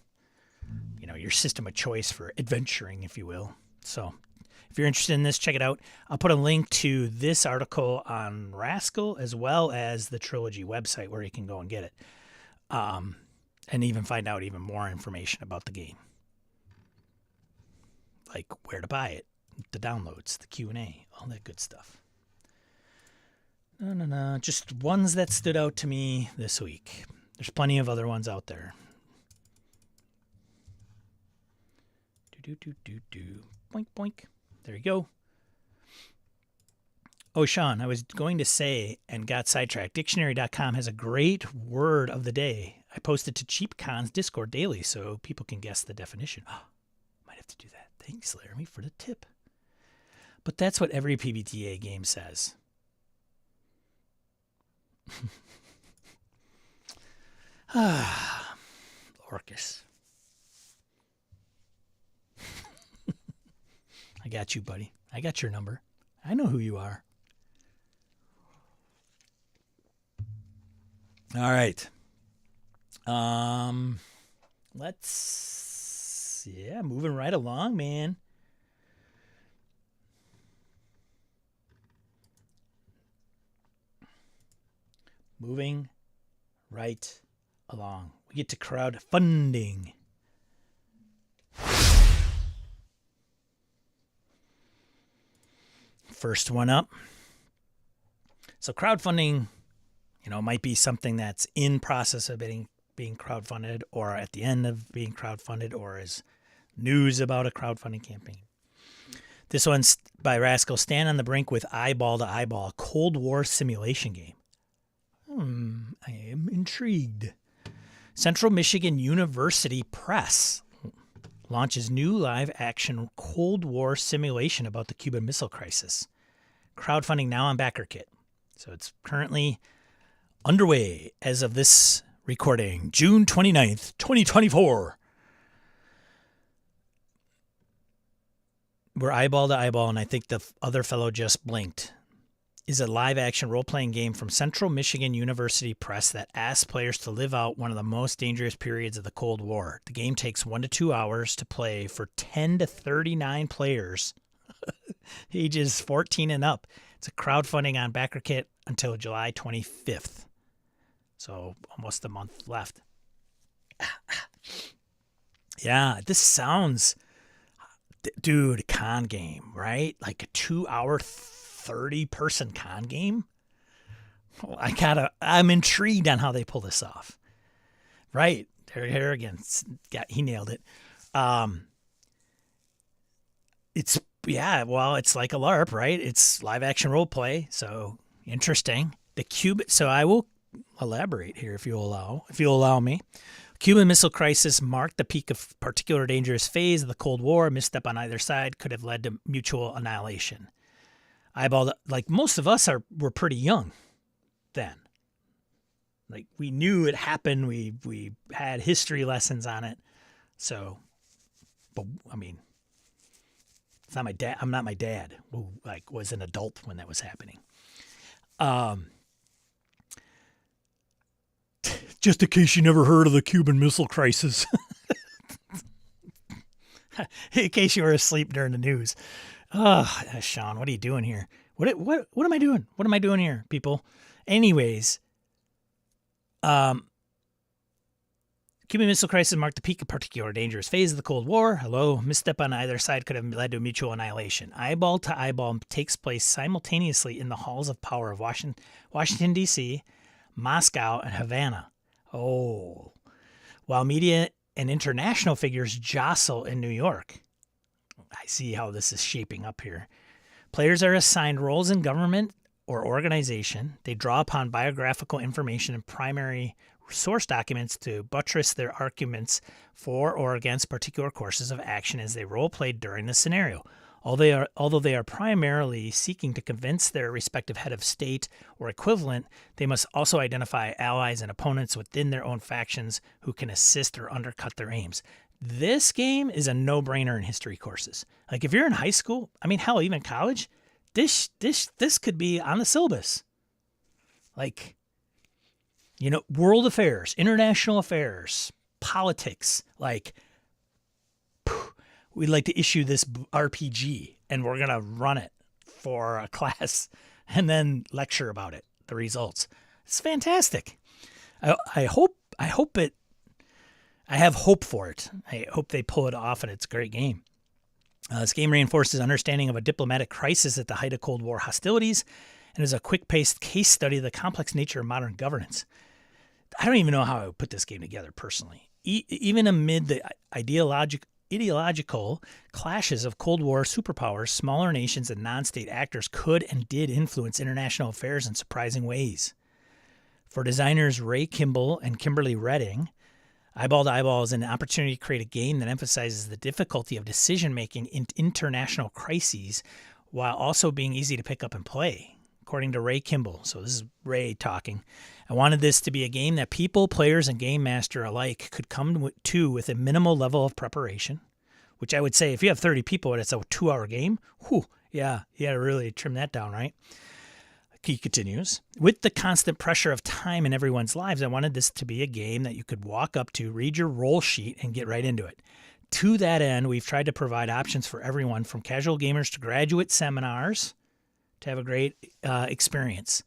your system of choice for adventuring, if you will. So if you're interested in this, check it out. I'll put a link to this article on Rascal as well as the Trilogy website where you can go and get it. And even find out even more information about the game. Like where to buy it, the downloads, the Q&A, all that good stuff. No. Just ones that stood out to me this week. There's plenty of other ones out there. Boink, boink. There you go. Oh, Sean, I was going to say and got sidetracked. Dictionary.com has a great word of the day. I posted to CheapCon's Discord daily so people can guess the definition. Might have to do that. Thanks, Laramie, for the tip. But that's what every PBTA game says. Orcus. I got you, buddy. I got your number. I know who you are. All right. Moving right along, man. moving right along. We get to crowdfunding. First one up. So crowdfunding, might be something that's in process of being crowdfunded or at the end of being crowdfunded or is news about a crowdfunding campaign. This one's by Rascal. Stand on the Brink with Eyeball to Eyeball, a Cold War simulation game. I am intrigued. Central Michigan University Press launches new live-action Cold War simulation about the Cuban Missile Crisis. Crowdfunding now on BackerKit. So it's currently underway as of this recording, June 29th, 2024. We're eyeball to eyeball, and I think the other fellow just blinked, is a live-action role-playing game from Central Michigan University Press that asks players to live out one of the most dangerous periods of the Cold War. The game takes 1 to 2 hours to play for 10 to 39 players, ages 14 and up. It's a crowdfunding on BackerKit until July 25th. So almost a month left. Yeah, this sounds, dude, con game, right? Like a 2-hour, 30-person con game. I'm intrigued on how they pull this off. Right. Here again. He nailed it. It's like a LARP, right? It's live action role play. So interesting. So I will elaborate here if you'll allow me. Cuban Missile Crisis marked the peak of a particular dangerous phase of the Cold War. A misstep on either side could have led to mutual annihilation. Like most of us were pretty young then. Like we knew it happened. We had history lessons on it. So, but I mean, it's not my dad. I'm not my dad who was an adult when that was happening. Just in case you never heard of the Cuban Missile Crisis. In case you were asleep during the news. Oh, Sean, what are you doing here? What am I doing? What am I doing here, people? Anyways, Cuban Missile Crisis marked the peak of a particular dangerous phase of the Cold War. Hello, misstep on either side could have led to mutual annihilation. Eyeball to Eyeball takes place simultaneously in the halls of power of Washington, D.C., Moscow, and Havana. Oh, while media and international figures jostle in New York. I see how this is shaping up here. Players are assigned roles in government or organization. They draw upon biographical information and primary source documents to buttress their arguments for or against particular courses of action as they role-play during the scenario. Although they are primarily seeking to convince their respective head of state or equivalent, they must also identify allies and opponents within their own factions who can assist or undercut their aims. This game is a no-brainer in history courses. Like if you're in high school, I mean, hell, even college, this could be on the syllabus. Like, world affairs, international affairs, politics. Like, we'd like to issue this RPG and we're going to run it for a class and then lecture about it, the results. It's fantastic. I hope it. I have hope for it. I hope they pull it off, and it's a great game. This game reinforces understanding of a diplomatic crisis at the height of Cold War hostilities and is a quick-paced case study of the complex nature of modern governance. I don't even know how I would put this game together personally. Even amid the ideological clashes of Cold War superpowers, smaller nations and non-state actors could and did influence international affairs in surprising ways. For designers Ray Kimball and Kimberly Redding, Eyeball to Eyeball is an opportunity to create a game that emphasizes the difficulty of decision-making in international crises while also being easy to pick up and play, according to Ray Kimball. So this is Ray talking. I wanted this to be a game that people, players, and game master alike could come to with a minimal level of preparation, which I would say if you have 30 people and it's a 2-hour game, you got to really trim that down, right? He continues, with the constant pressure of time in everyone's lives, I wanted this to be a game that you could walk up to, read your roll sheet, and get right into it. To that end, we've tried to provide options for everyone from casual gamers to graduate seminars to have a great experience.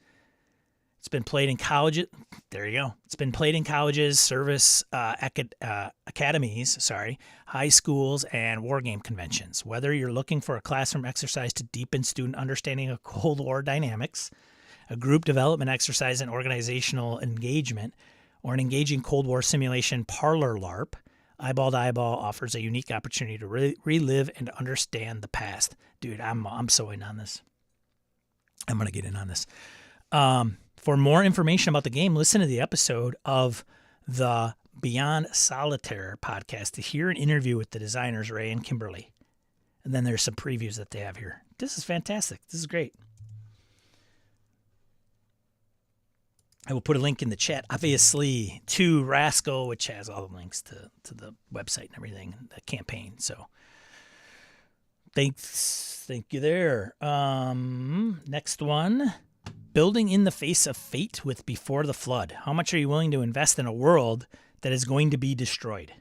It's been played in colleges. There you go. It's been played in colleges, service academies, high schools, and war game conventions. Whether you're looking for a classroom exercise to deepen student understanding of Cold War dynamics, a group development exercise in organizational engagement, or an engaging Cold War simulation parlor LARP, Eyeball to Eyeball offers a unique opportunity to relive and understand the past. Dude, I'm so in on this. I'm going to get in on this. For more information about the game, listen to the episode of the Beyond Solitaire podcast to hear an interview with the designers, Ray and Kimberly. And then there's some previews that they have here. This is fantastic. This is great. I will put a link in the chat, obviously, to Rascal, which has all the links to the website and everything, the campaign. So thanks. Thank you there. Next one. Building in the Face of Fate with Before the Flood. How much are you willing to invest in a world that is going to be destroyed?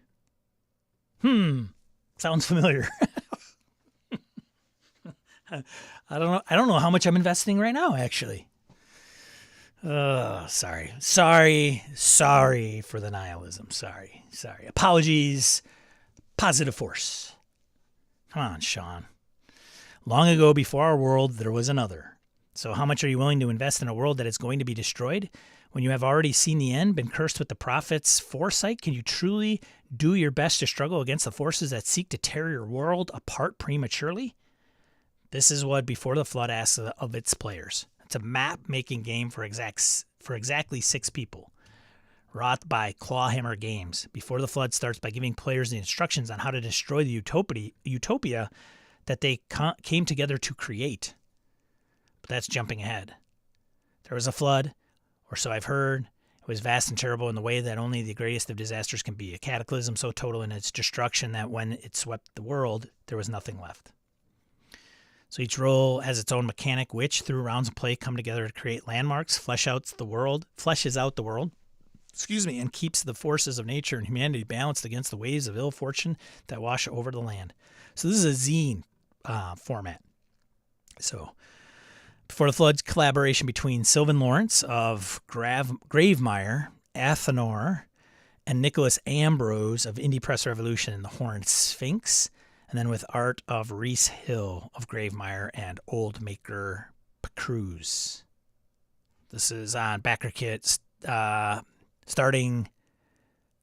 Sounds familiar. I don't know how much I'm investing right now, actually. Sorry for the nihilism. Sorry. Apologies. Positive force. Come on, Sean. Long ago, before our world, there was another. So how much are you willing to invest in a world that is going to be destroyed? When you have already seen the end, been cursed with the prophet's foresight, can you truly do your best to struggle against the forces that seek to tear your world apart prematurely? This is what Before the Flood asks of its players. It's a map-making game for exactly 6 people. Wrought by Clawhammer Games. Before the Flood starts by giving players the instructions on how to destroy the utopia that they came together to create. But that's jumping ahead. There was a flood, or so I've heard. It was vast and terrible in the way that only the greatest of disasters can be. A cataclysm so total in its destruction that when it swept the world, there was nothing left. So each role has its own mechanic, which, through rounds of play, come together to create landmarks, fleshes out the world, and keeps the forces of nature and humanity balanced against the waves of ill fortune that wash over the land. So this is a zine format. So Before the Flood's collaboration between Sylvan Lawrence of Gravemire, Athenor, and Nicholas Ambrose of Indie Press Revolution and the Horned Sphinx, and then with art of Reese Hill of Gravemire and Old Maker Pacruz. This is on Backer Kit starting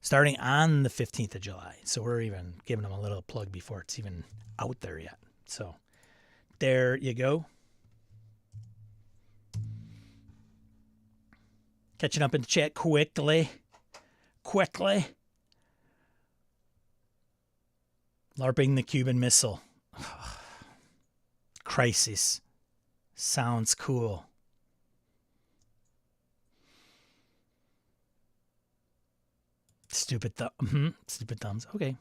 on the 15th of July. So we're even giving them a little plug before it's even out there yet. So there you go. Catching up in the chat quickly. LARPing the Cuban Missile. Crisis. Sounds cool. Stupid thumbs. Okay.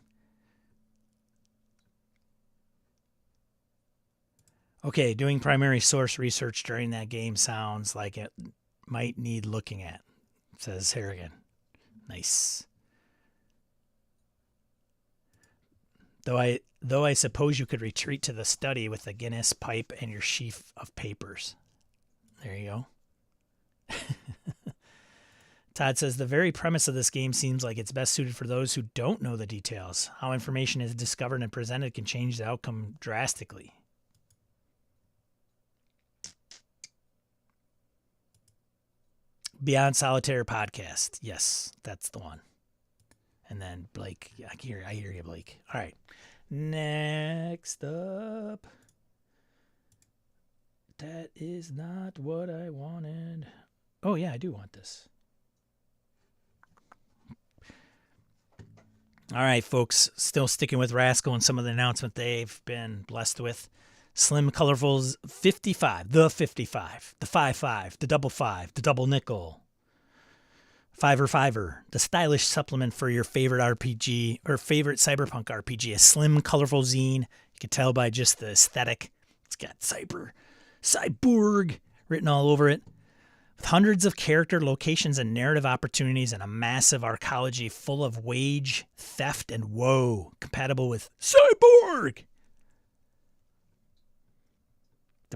Okay, doing primary source research during that game sounds like it might need looking at, says Harrigan. Nice. Though I suppose you could retreat to the study with the Guinness pipe and your sheaf of papers. There you go. Todd says, the very premise of this game seems like it's best suited for those who don't know the details. How information is discovered and presented can change the outcome drastically. Beyond Solitaire podcast. Yes, that's the one. And then Blake. Yeah, I hear you, Blake. All right. Next up. That is not what I wanted. Oh, yeah, I do want this. All right, folks. Still sticking with Rascal and some of the announcement they've been blessed with. Slim Colorful's 55, the 55, the 5-5, the double 5, the double nickel, Fiver, the stylish supplement for your favorite RPG or favorite cyberpunk RPG. A slim, colorful zine. You can tell by just the aesthetic. It's got cyborg written all over it. With hundreds of character locations and narrative opportunities and a massive arcology full of wage, theft, and woe, compatible with cyborg.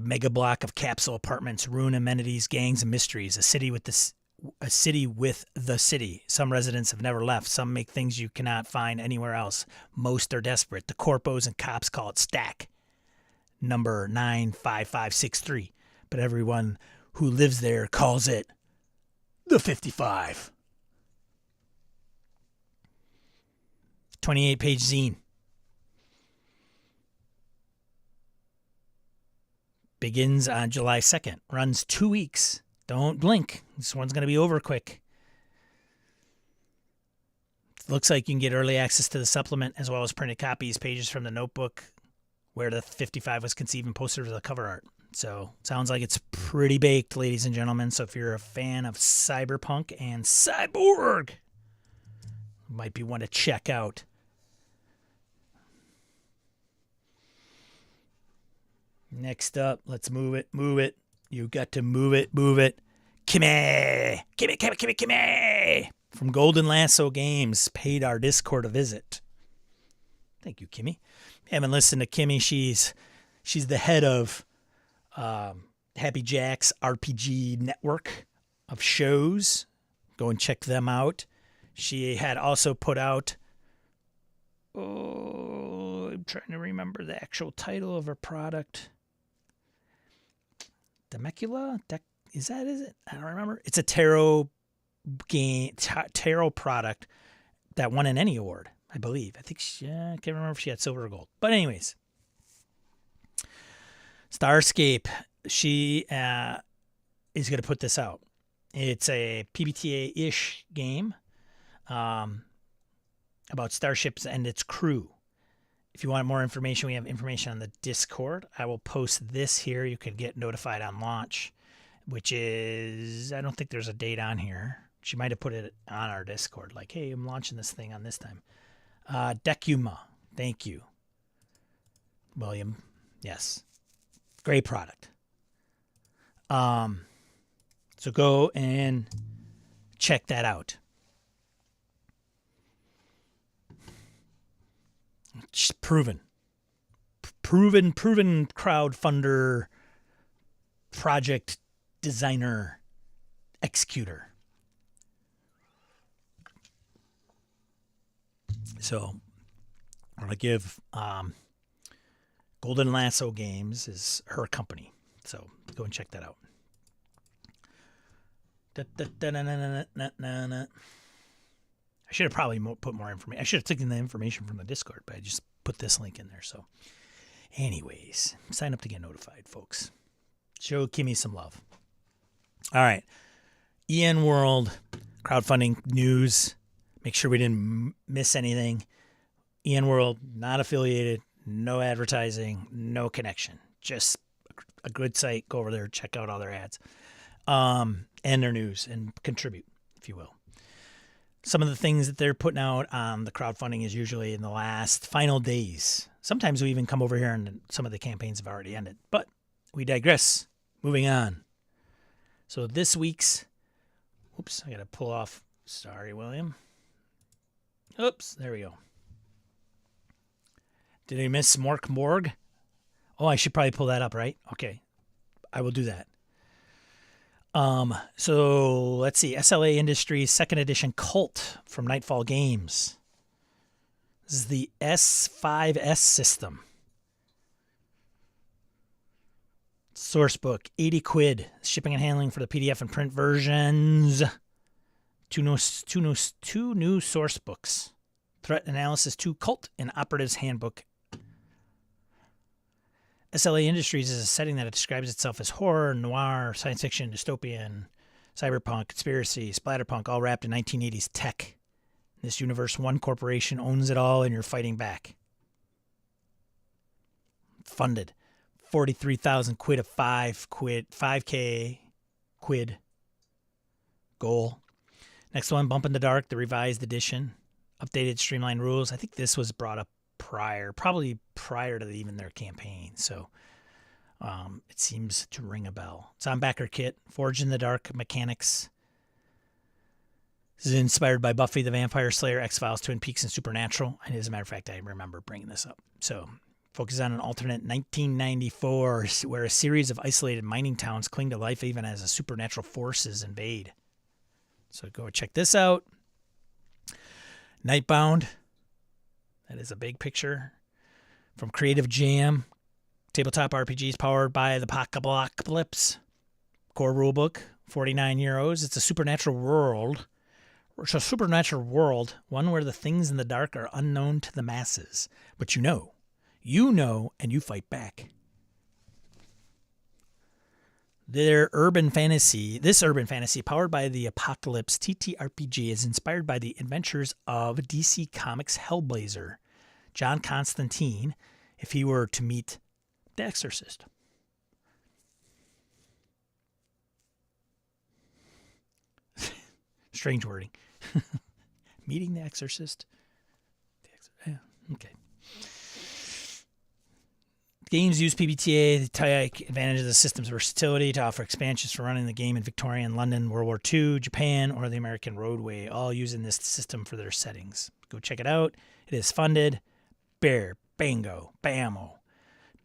The mega block of capsule apartments, ruin amenities, gangs, and mysteries. A city with the city. Some residents have never left. Some make things you cannot find anywhere else. Most are desperate. The corpos and cops call it Stack, number 95563. But everyone who lives there calls it the 55. 28-page zine. Begins on July 2nd. Runs 2 weeks. Don't blink. This one's going to be over quick. Looks like you can get early access to the supplement as well as printed copies, pages from the notebook where the 55 was conceived and posted with the cover art. So, sounds like it's pretty baked, ladies and gentlemen. So, if you're a fan of cyberpunk and cyborg, might be one to check out. Next up, let's move it. You got to move it. Kimmy! From Golden Lasso Games, paid our Discord a visit. Thank you, Kimmy. Haven't listened to Kimmy. She's the head of Happy Jack's RPG network of shows. Go and check them out. She had also put out, I'm trying to remember the actual title of her product. Demecula? Is it? I don't remember. It's a tarot game, tarot product that won an Emmy award, I believe. I can't remember if she had silver or gold. But anyways, Starscape, she is going to put this out. It's a PBTA-ish game about starships and its crew. If you want more information, we have information on the Discord. I will post this here. You can get notified on launch, which is, I don't think there's a date on here. She might have put it on our Discord, like, hey, I'm launching this thing on this time. Decuma, thank you. William, yes. Great product. So go and check that out. Just proven crowdfunder, project designer, executor. So I'm going to give Golden Lasso Games is her company. So go and check that out. I should have probably put more information. I should have taken the information from the Discord, but I just put this link in there. So anyways, sign up to get notified, folks. Show Kimmy some love. All right. EN World crowdfunding news. Make sure we didn't miss anything. EN World, not affiliated, no advertising, no connection. Just a good site. Go over there, check out all their ads, and their news, and contribute, if you will. Some of the things that they're putting out on the crowdfunding is usually in the last final days. Sometimes we even come over here and some of the campaigns have already ended. But we digress. Moving on. So this week's... Oops, I got to pull off... Sorry, William. Oops, there we go. Did I miss Mork Morg? Oh, I should probably pull that up, right? Okay. I will do that. So let's see. SLA Industries 2nd edition Cult from Nightfall Games. This is the S5S system. Source book, 80 quid. Shipping and handling for the PDF and print versions. Two new source books. Threat Analysis 2 Cult and Operative's Handbook. SLA Industries is a setting that describes itself as horror, noir, science fiction, dystopian, cyberpunk, conspiracy, splatterpunk, all wrapped in 1980s tech. In this universe, one corporation owns it all and you're fighting back. Funded. 43,000 quid of 5K quid goal. Next one, Bump in the Dark, the revised edition. Updated streamlined rules. I think this was brought up probably prior to even their campaign. So it seems to ring a bell. It's on backer kit. Forged in the Dark mechanics. This is inspired by Buffy the Vampire Slayer, X-Files, Twin Peaks, and Supernatural. And as a matter of fact, I remember bringing this up. So Focuses on an alternate 1994 where a series of isolated mining towns cling to life even as supernatural forces invade. So go check this out. Nightbound. That is a big picture. From Creative Jam. Tabletop RPGs powered by the Apocalypse. Core rulebook, €49. It's a supernatural world. It's a supernatural world, one where the things in the dark are unknown to the masses. But you know, and you fight back. This urban fantasy, powered by the Apocalypse TTRPG, is inspired by the adventures of DC Comics Hellblazer, John Constantine, if he were to meet the Exorcist. Strange wording. Meeting the Exorcist. Yeah, okay. Games use PBTA to take advantage of the system's versatility to offer expansions for running the game in Victorian London, World War II, Japan, or the American Roadway, all using this system for their settings. Go check it out. It is funded. Bear, bango, bammo.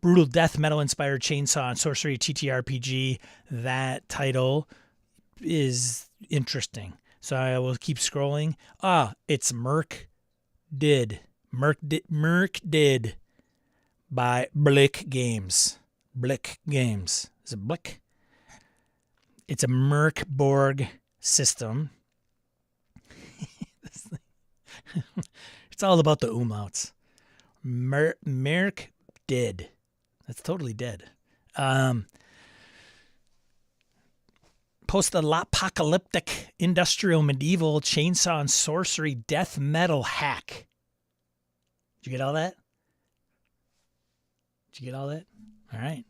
Brutal death metal-inspired chainsaw and sorcery TTRPG. That title is interesting. So I will keep scrolling. It's Merc Did by Blick Games. Blick Games. Is it Blick? It's a Merc Borg system. It's all about the umlauts. Merc Did. That's totally dead. Post-apocalyptic industrial medieval chainsaw and sorcery death metal hack. Did you get all that? All right.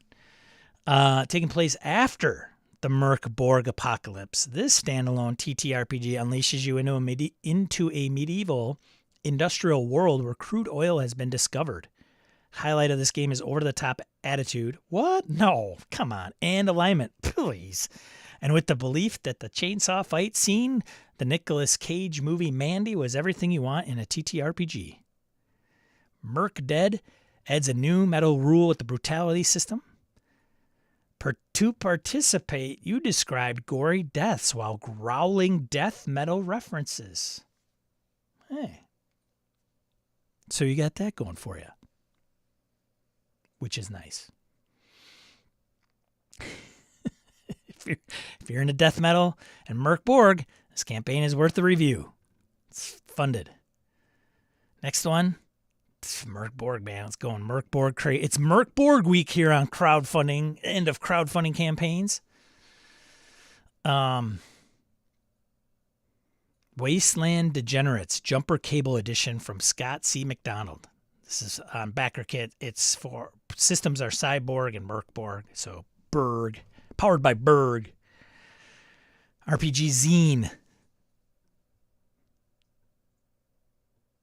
Taking place after the Merc Borg apocalypse, this standalone TTRPG unleashes you into a medieval industrial world where crude oil has been discovered. Highlight of this game is over-the-top attitude. What? No, come on. And alignment, please. And with the belief that the chainsaw fight scene, the Nicolas Cage movie Mandy, was everything you want in a TTRPG. Merc Dead adds a new metal rule with the brutality system. To participate, you described gory deaths while growling death metal references. Hey. So you got that going for you, which is nice. If you're into death metal and Merc Borg, this campaign is worth the review. It's funded. Next one. Merc Borg, man. Let's go on Merc Borg. It's Merc Borg week here on crowdfunding. End of crowdfunding campaigns. Wasteland Degenerates Jumper Cable Edition from Scott C. McDonald. This is on BackerKit. It's for systems are Cyborg and Merc Borg. So Berg. Powered by Berg. RPG Zine.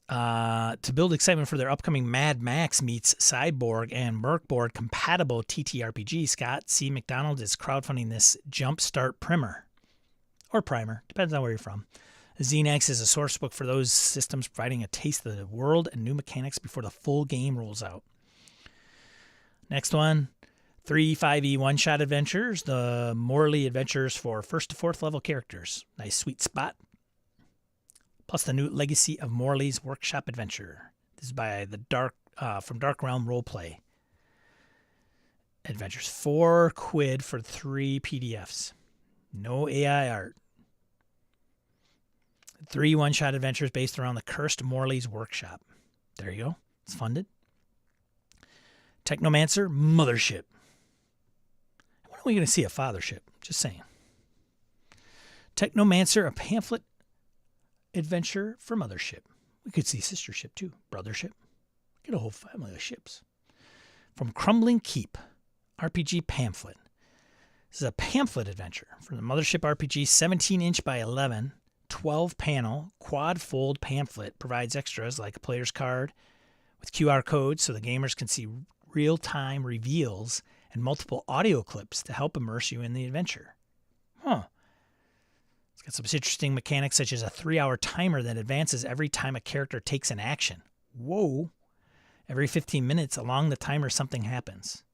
To build excitement for their upcoming Mad Max meets Cyborg and Merc Borg compatible TTRPG, Scott C. McDonald is crowdfunding this Jumpstart primer. Or primer, depends on where you're from. Zine X is a source book for those systems, providing a taste of the world and new mechanics before the full game rolls out. Next one, 3 5e one-shot adventures, the Morley adventures for 1st to 4th level characters. Nice sweet spot. Plus the new Legacy of Morley's Workshop Adventure. This is by the from Dark Realm Roleplay. Adventures, £4 for 3 PDFs. No AI art. 3 one-shot adventures based around the cursed Morley's Workshop. There you go. It's funded. Technomancer, Mothership. When are we going to see a fathership? Just saying. Technomancer, a pamphlet adventure for Mothership. We could see sistership too. Brothership. Get a whole family of ships. From Crumbling Keep, RPG pamphlet. This is a pamphlet adventure from the Mothership RPG 17-inch by 11, 12-panel, quad-fold pamphlet. Provides extras like a player's card with QR codes so the gamers can see real-time reveals and multiple audio clips to help immerse you in the adventure. It's got some interesting mechanics such as a 3-hour timer that advances every time a character takes an action. Whoa. Every 15 minutes along the timer, something happens.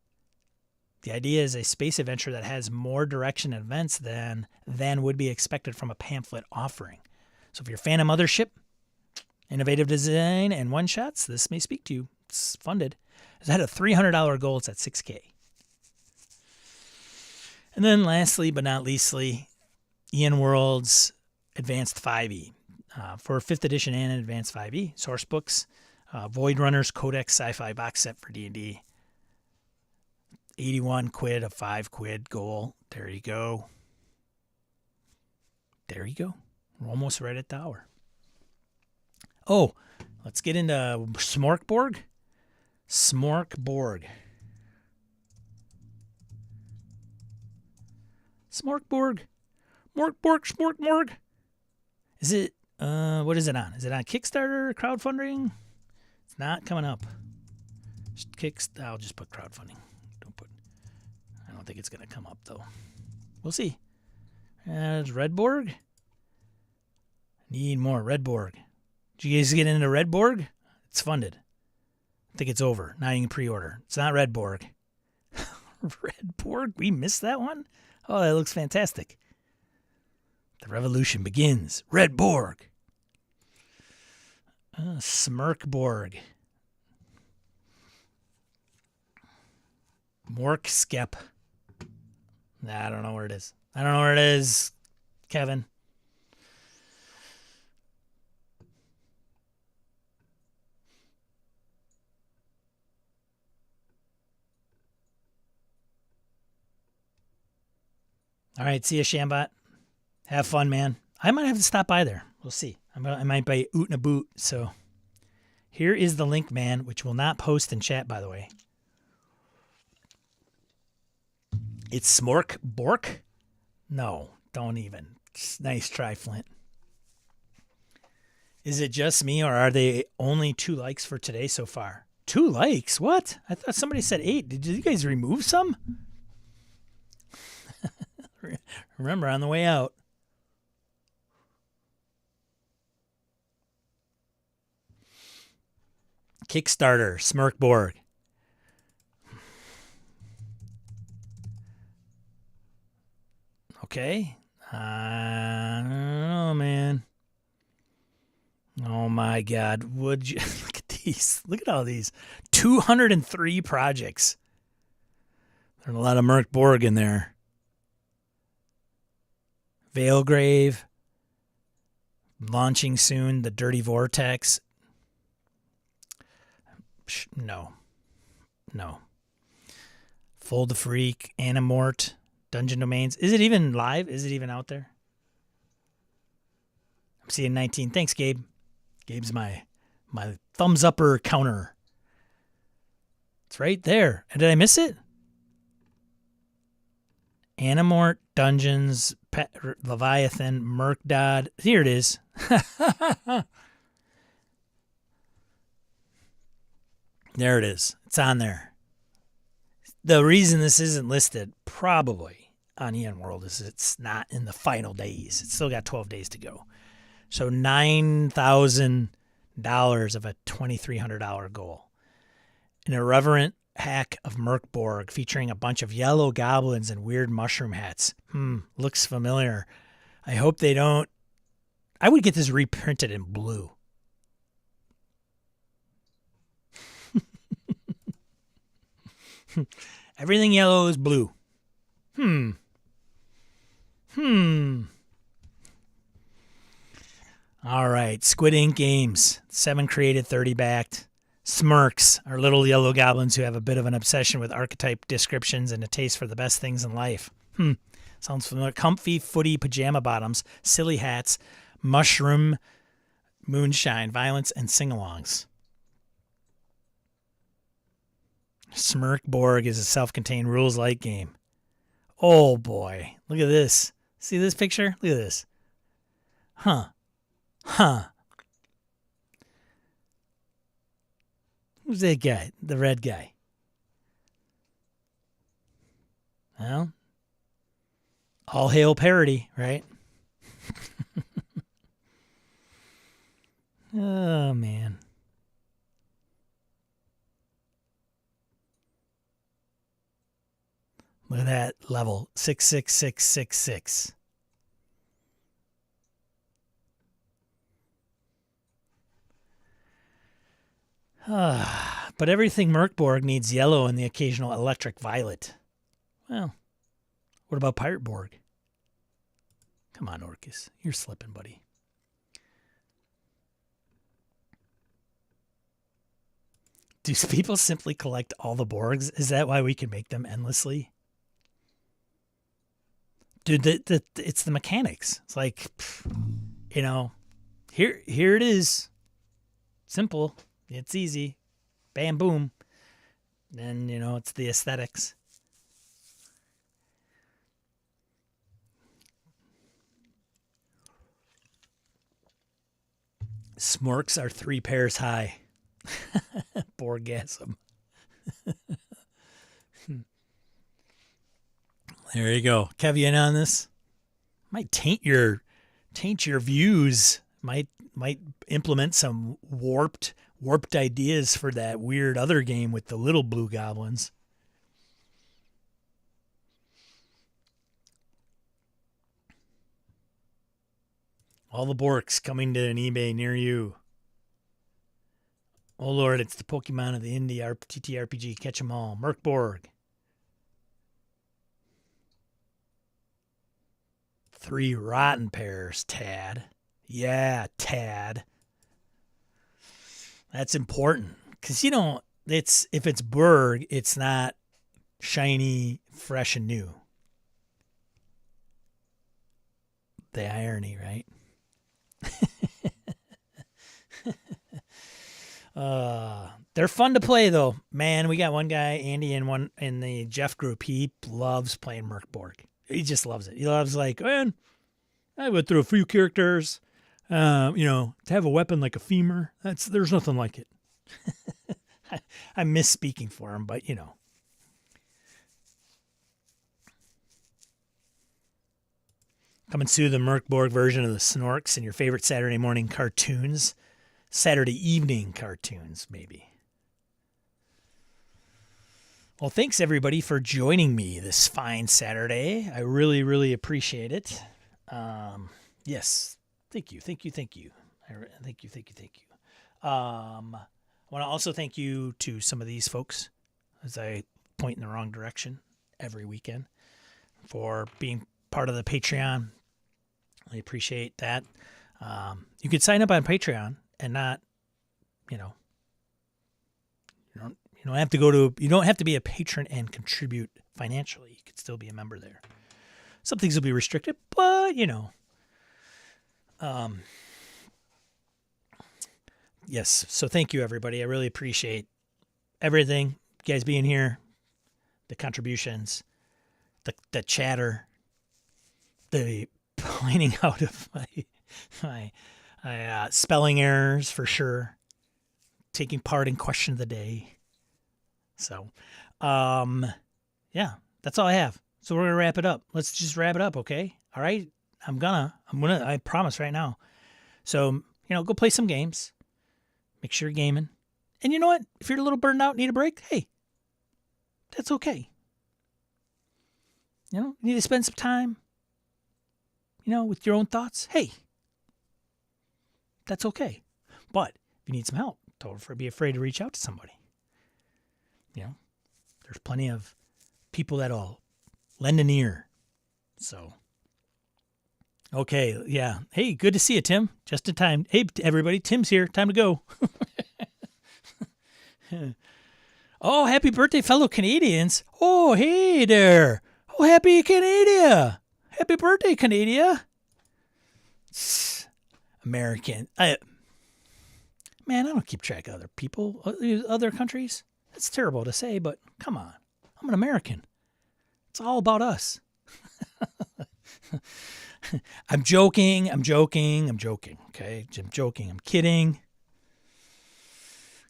The idea is a space adventure that has more direction and events than would be expected from a pamphlet offering. So if you're a fan of Mothership, innovative design, and one-shots, this may speak to you. It's funded. It had a $300 goal. It's at $6K. And then lastly, but not leastly, Ian World's Advanced 5e. For 5th edition and Advanced 5e, source books, Void Runners Codex Sci-Fi box set for D&D. 81 quid, a 5 quid goal. There you go. There you go. We're almost right at the hour. Oh, let's get into Smorkborg. Smorkborg. Smorkborg. Smorkborg. Is it, what is it on? Is it on Kickstarter, crowdfunding? It's not coming up. I'll just put crowdfunding. I don't think it's going to come up, though. We'll see. There's Redborg. Need more. Redborg. Did you guys get into Redborg? It's funded. I think it's over. Not even pre-order. It's not Redborg. Redborg? We missed that one? Oh, that looks fantastic. The revolution begins. Redborg. Smirkborg. Morkskep. Nah, I don't know where it is. I don't know where it is, Kevin. All right, see ya, Shambot. Have fun, man. I might have to stop by there. We'll see. I might buy Oot and a Boot. So here is the link, man, which will not post in chat, by the way. It's Smorkbork? No, don't even. Nice try, Flint. Is it just me, or are they only 2 likes for today so far? 2 likes? What? I thought somebody said 8. Did you guys remove some? Remember, on the way out. Kickstarter, Smirkborg. Okay. I don't know, man. Oh, my God. Would you look at these? Look at all these. 203 projects. There's a lot of Merkborg in there. Veilgrave. Launching soon. The Dirty Vortex. No. Fold the Freak. Animort. Dungeon Domains. Is it even live? Is it even out there? I'm seeing 19. Thanks, Gabe. Gabe's my thumbs upper counter. It's right there. And did I miss it? Animort, Dungeons, Leviathan, Murkdod. Here it is. There it is. It's on there. The reason this isn't listed probably on Ian World is it's not in the final days. It's still got 12 days to go. So $9,000 of a $2,300 goal. An irreverent hack of Merkborg featuring a bunch of yellow goblins and weird mushroom hats. Looks familiar. I hope they don't. I would get this reprinted in blue. Everything yellow is blue. All right, Squid Ink Games. 7 created, 30 backed. Smirks are little yellow goblins who have a bit of an obsession with archetype descriptions and a taste for the best things in life. Sounds familiar. Comfy footy pajama bottoms, silly hats, mushroom, moonshine, violence, and sing-alongs. Smirkborg is a self-contained rules-light game. Oh, boy. Look at this. See this picture? Look at this. Who's that guy? The red guy. Well, all hail parody, right? Oh, man. Look at that level, 66666. But everything Merkborg needs yellow and the occasional electric violet. Well, what about Pirate Borg? Come on, Orcus. You're slipping, buddy. Do people simply collect all the Borgs? Is that why we can make them endlessly? Dude, it's the mechanics. It's like, you know, here it is. Simple. It's easy. Bam, boom. Then, you know, it's the aesthetics. Smorks are 3 pairs high. Borgasm. There you go. Kev, you in on this? Might taint your views. Might implement some warped ideas for that weird other game with the little blue goblins. All the Borks coming to an eBay near you. Oh Lord, it's the Pokemon of the Indie TTRPG. Catch 'em all. Merkborg. 3 rotten pairs, Tad. Yeah, Tad. That's important. Because, you know, if it's Berg, it's not shiny, fresh, and new. The irony, right? They're fun to play, though. Man, we got one guy, Andy, in the Jeff group. He loves playing Merkborg. He just loves it. He loves, like, man, I went through a few characters. You know, to have a weapon like a femur, there's nothing like it. I miss speaking for him, but, you know. Come and sue the Merkborg version of the Snorks in your favorite Saturday morning cartoons. Saturday evening cartoons, maybe. Well, thanks, everybody, for joining me this fine Saturday. I really, really appreciate it. Yes. Thank you. Thank you. I want to also thank you to some of these folks as I point in the wrong direction every weekend for being part of the Patreon. I appreciate that. You can sign up on Patreon and not, you know, you don't have to be a patron and contribute financially. You could still be a member there. Some things will be restricted, but, you know. Yes. So thank you, everybody. I really appreciate everything. You guys being here, the contributions, the chatter, the pointing out of my spelling errors for sure, taking part in question of the day. So, yeah, that's all I have. So we're going to wrap it up. Let's just wrap it up. Okay. All right. I promise right now. So, you know, go play some games. Make sure you're gaming. And you know what? If you're a little burned out, need a break, hey, that's okay. You know, you need to spend some time, you know, with your own thoughts. Hey, that's okay. But if you need some help, don't be afraid to reach out to somebody. You know, there's plenty of people that'll lend an ear. So, okay, yeah. Hey, good to see you, Tim. Just in time. Hey, everybody, Tim's here. Time to go. Oh, happy birthday, fellow Canadians. Oh, hey there. Oh, happy Canada. Happy birthday, Canada. American. Man, I don't keep track of other people, other countries. That's terrible to say, but come on. I'm an American. It's all about us. I'm joking. Okay? I'm joking. I'm kidding.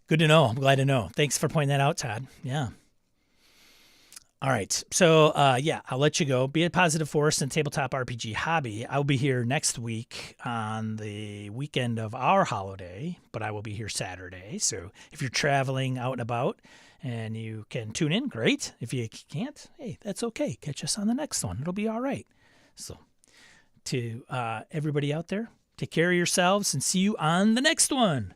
Good to know. I'm glad to know. Thanks for pointing that out, Todd. Yeah. All right. So, I'll let you go. Be a positive force in tabletop RPG hobby. I'll be here next week on the weekend of our holiday, but I will be here Saturday. So if you're traveling out and about and you can tune in, great. If you can't, hey, that's okay. Catch us on the next one. It'll be all right. So to everybody out there, take care of yourselves and see you on the next one.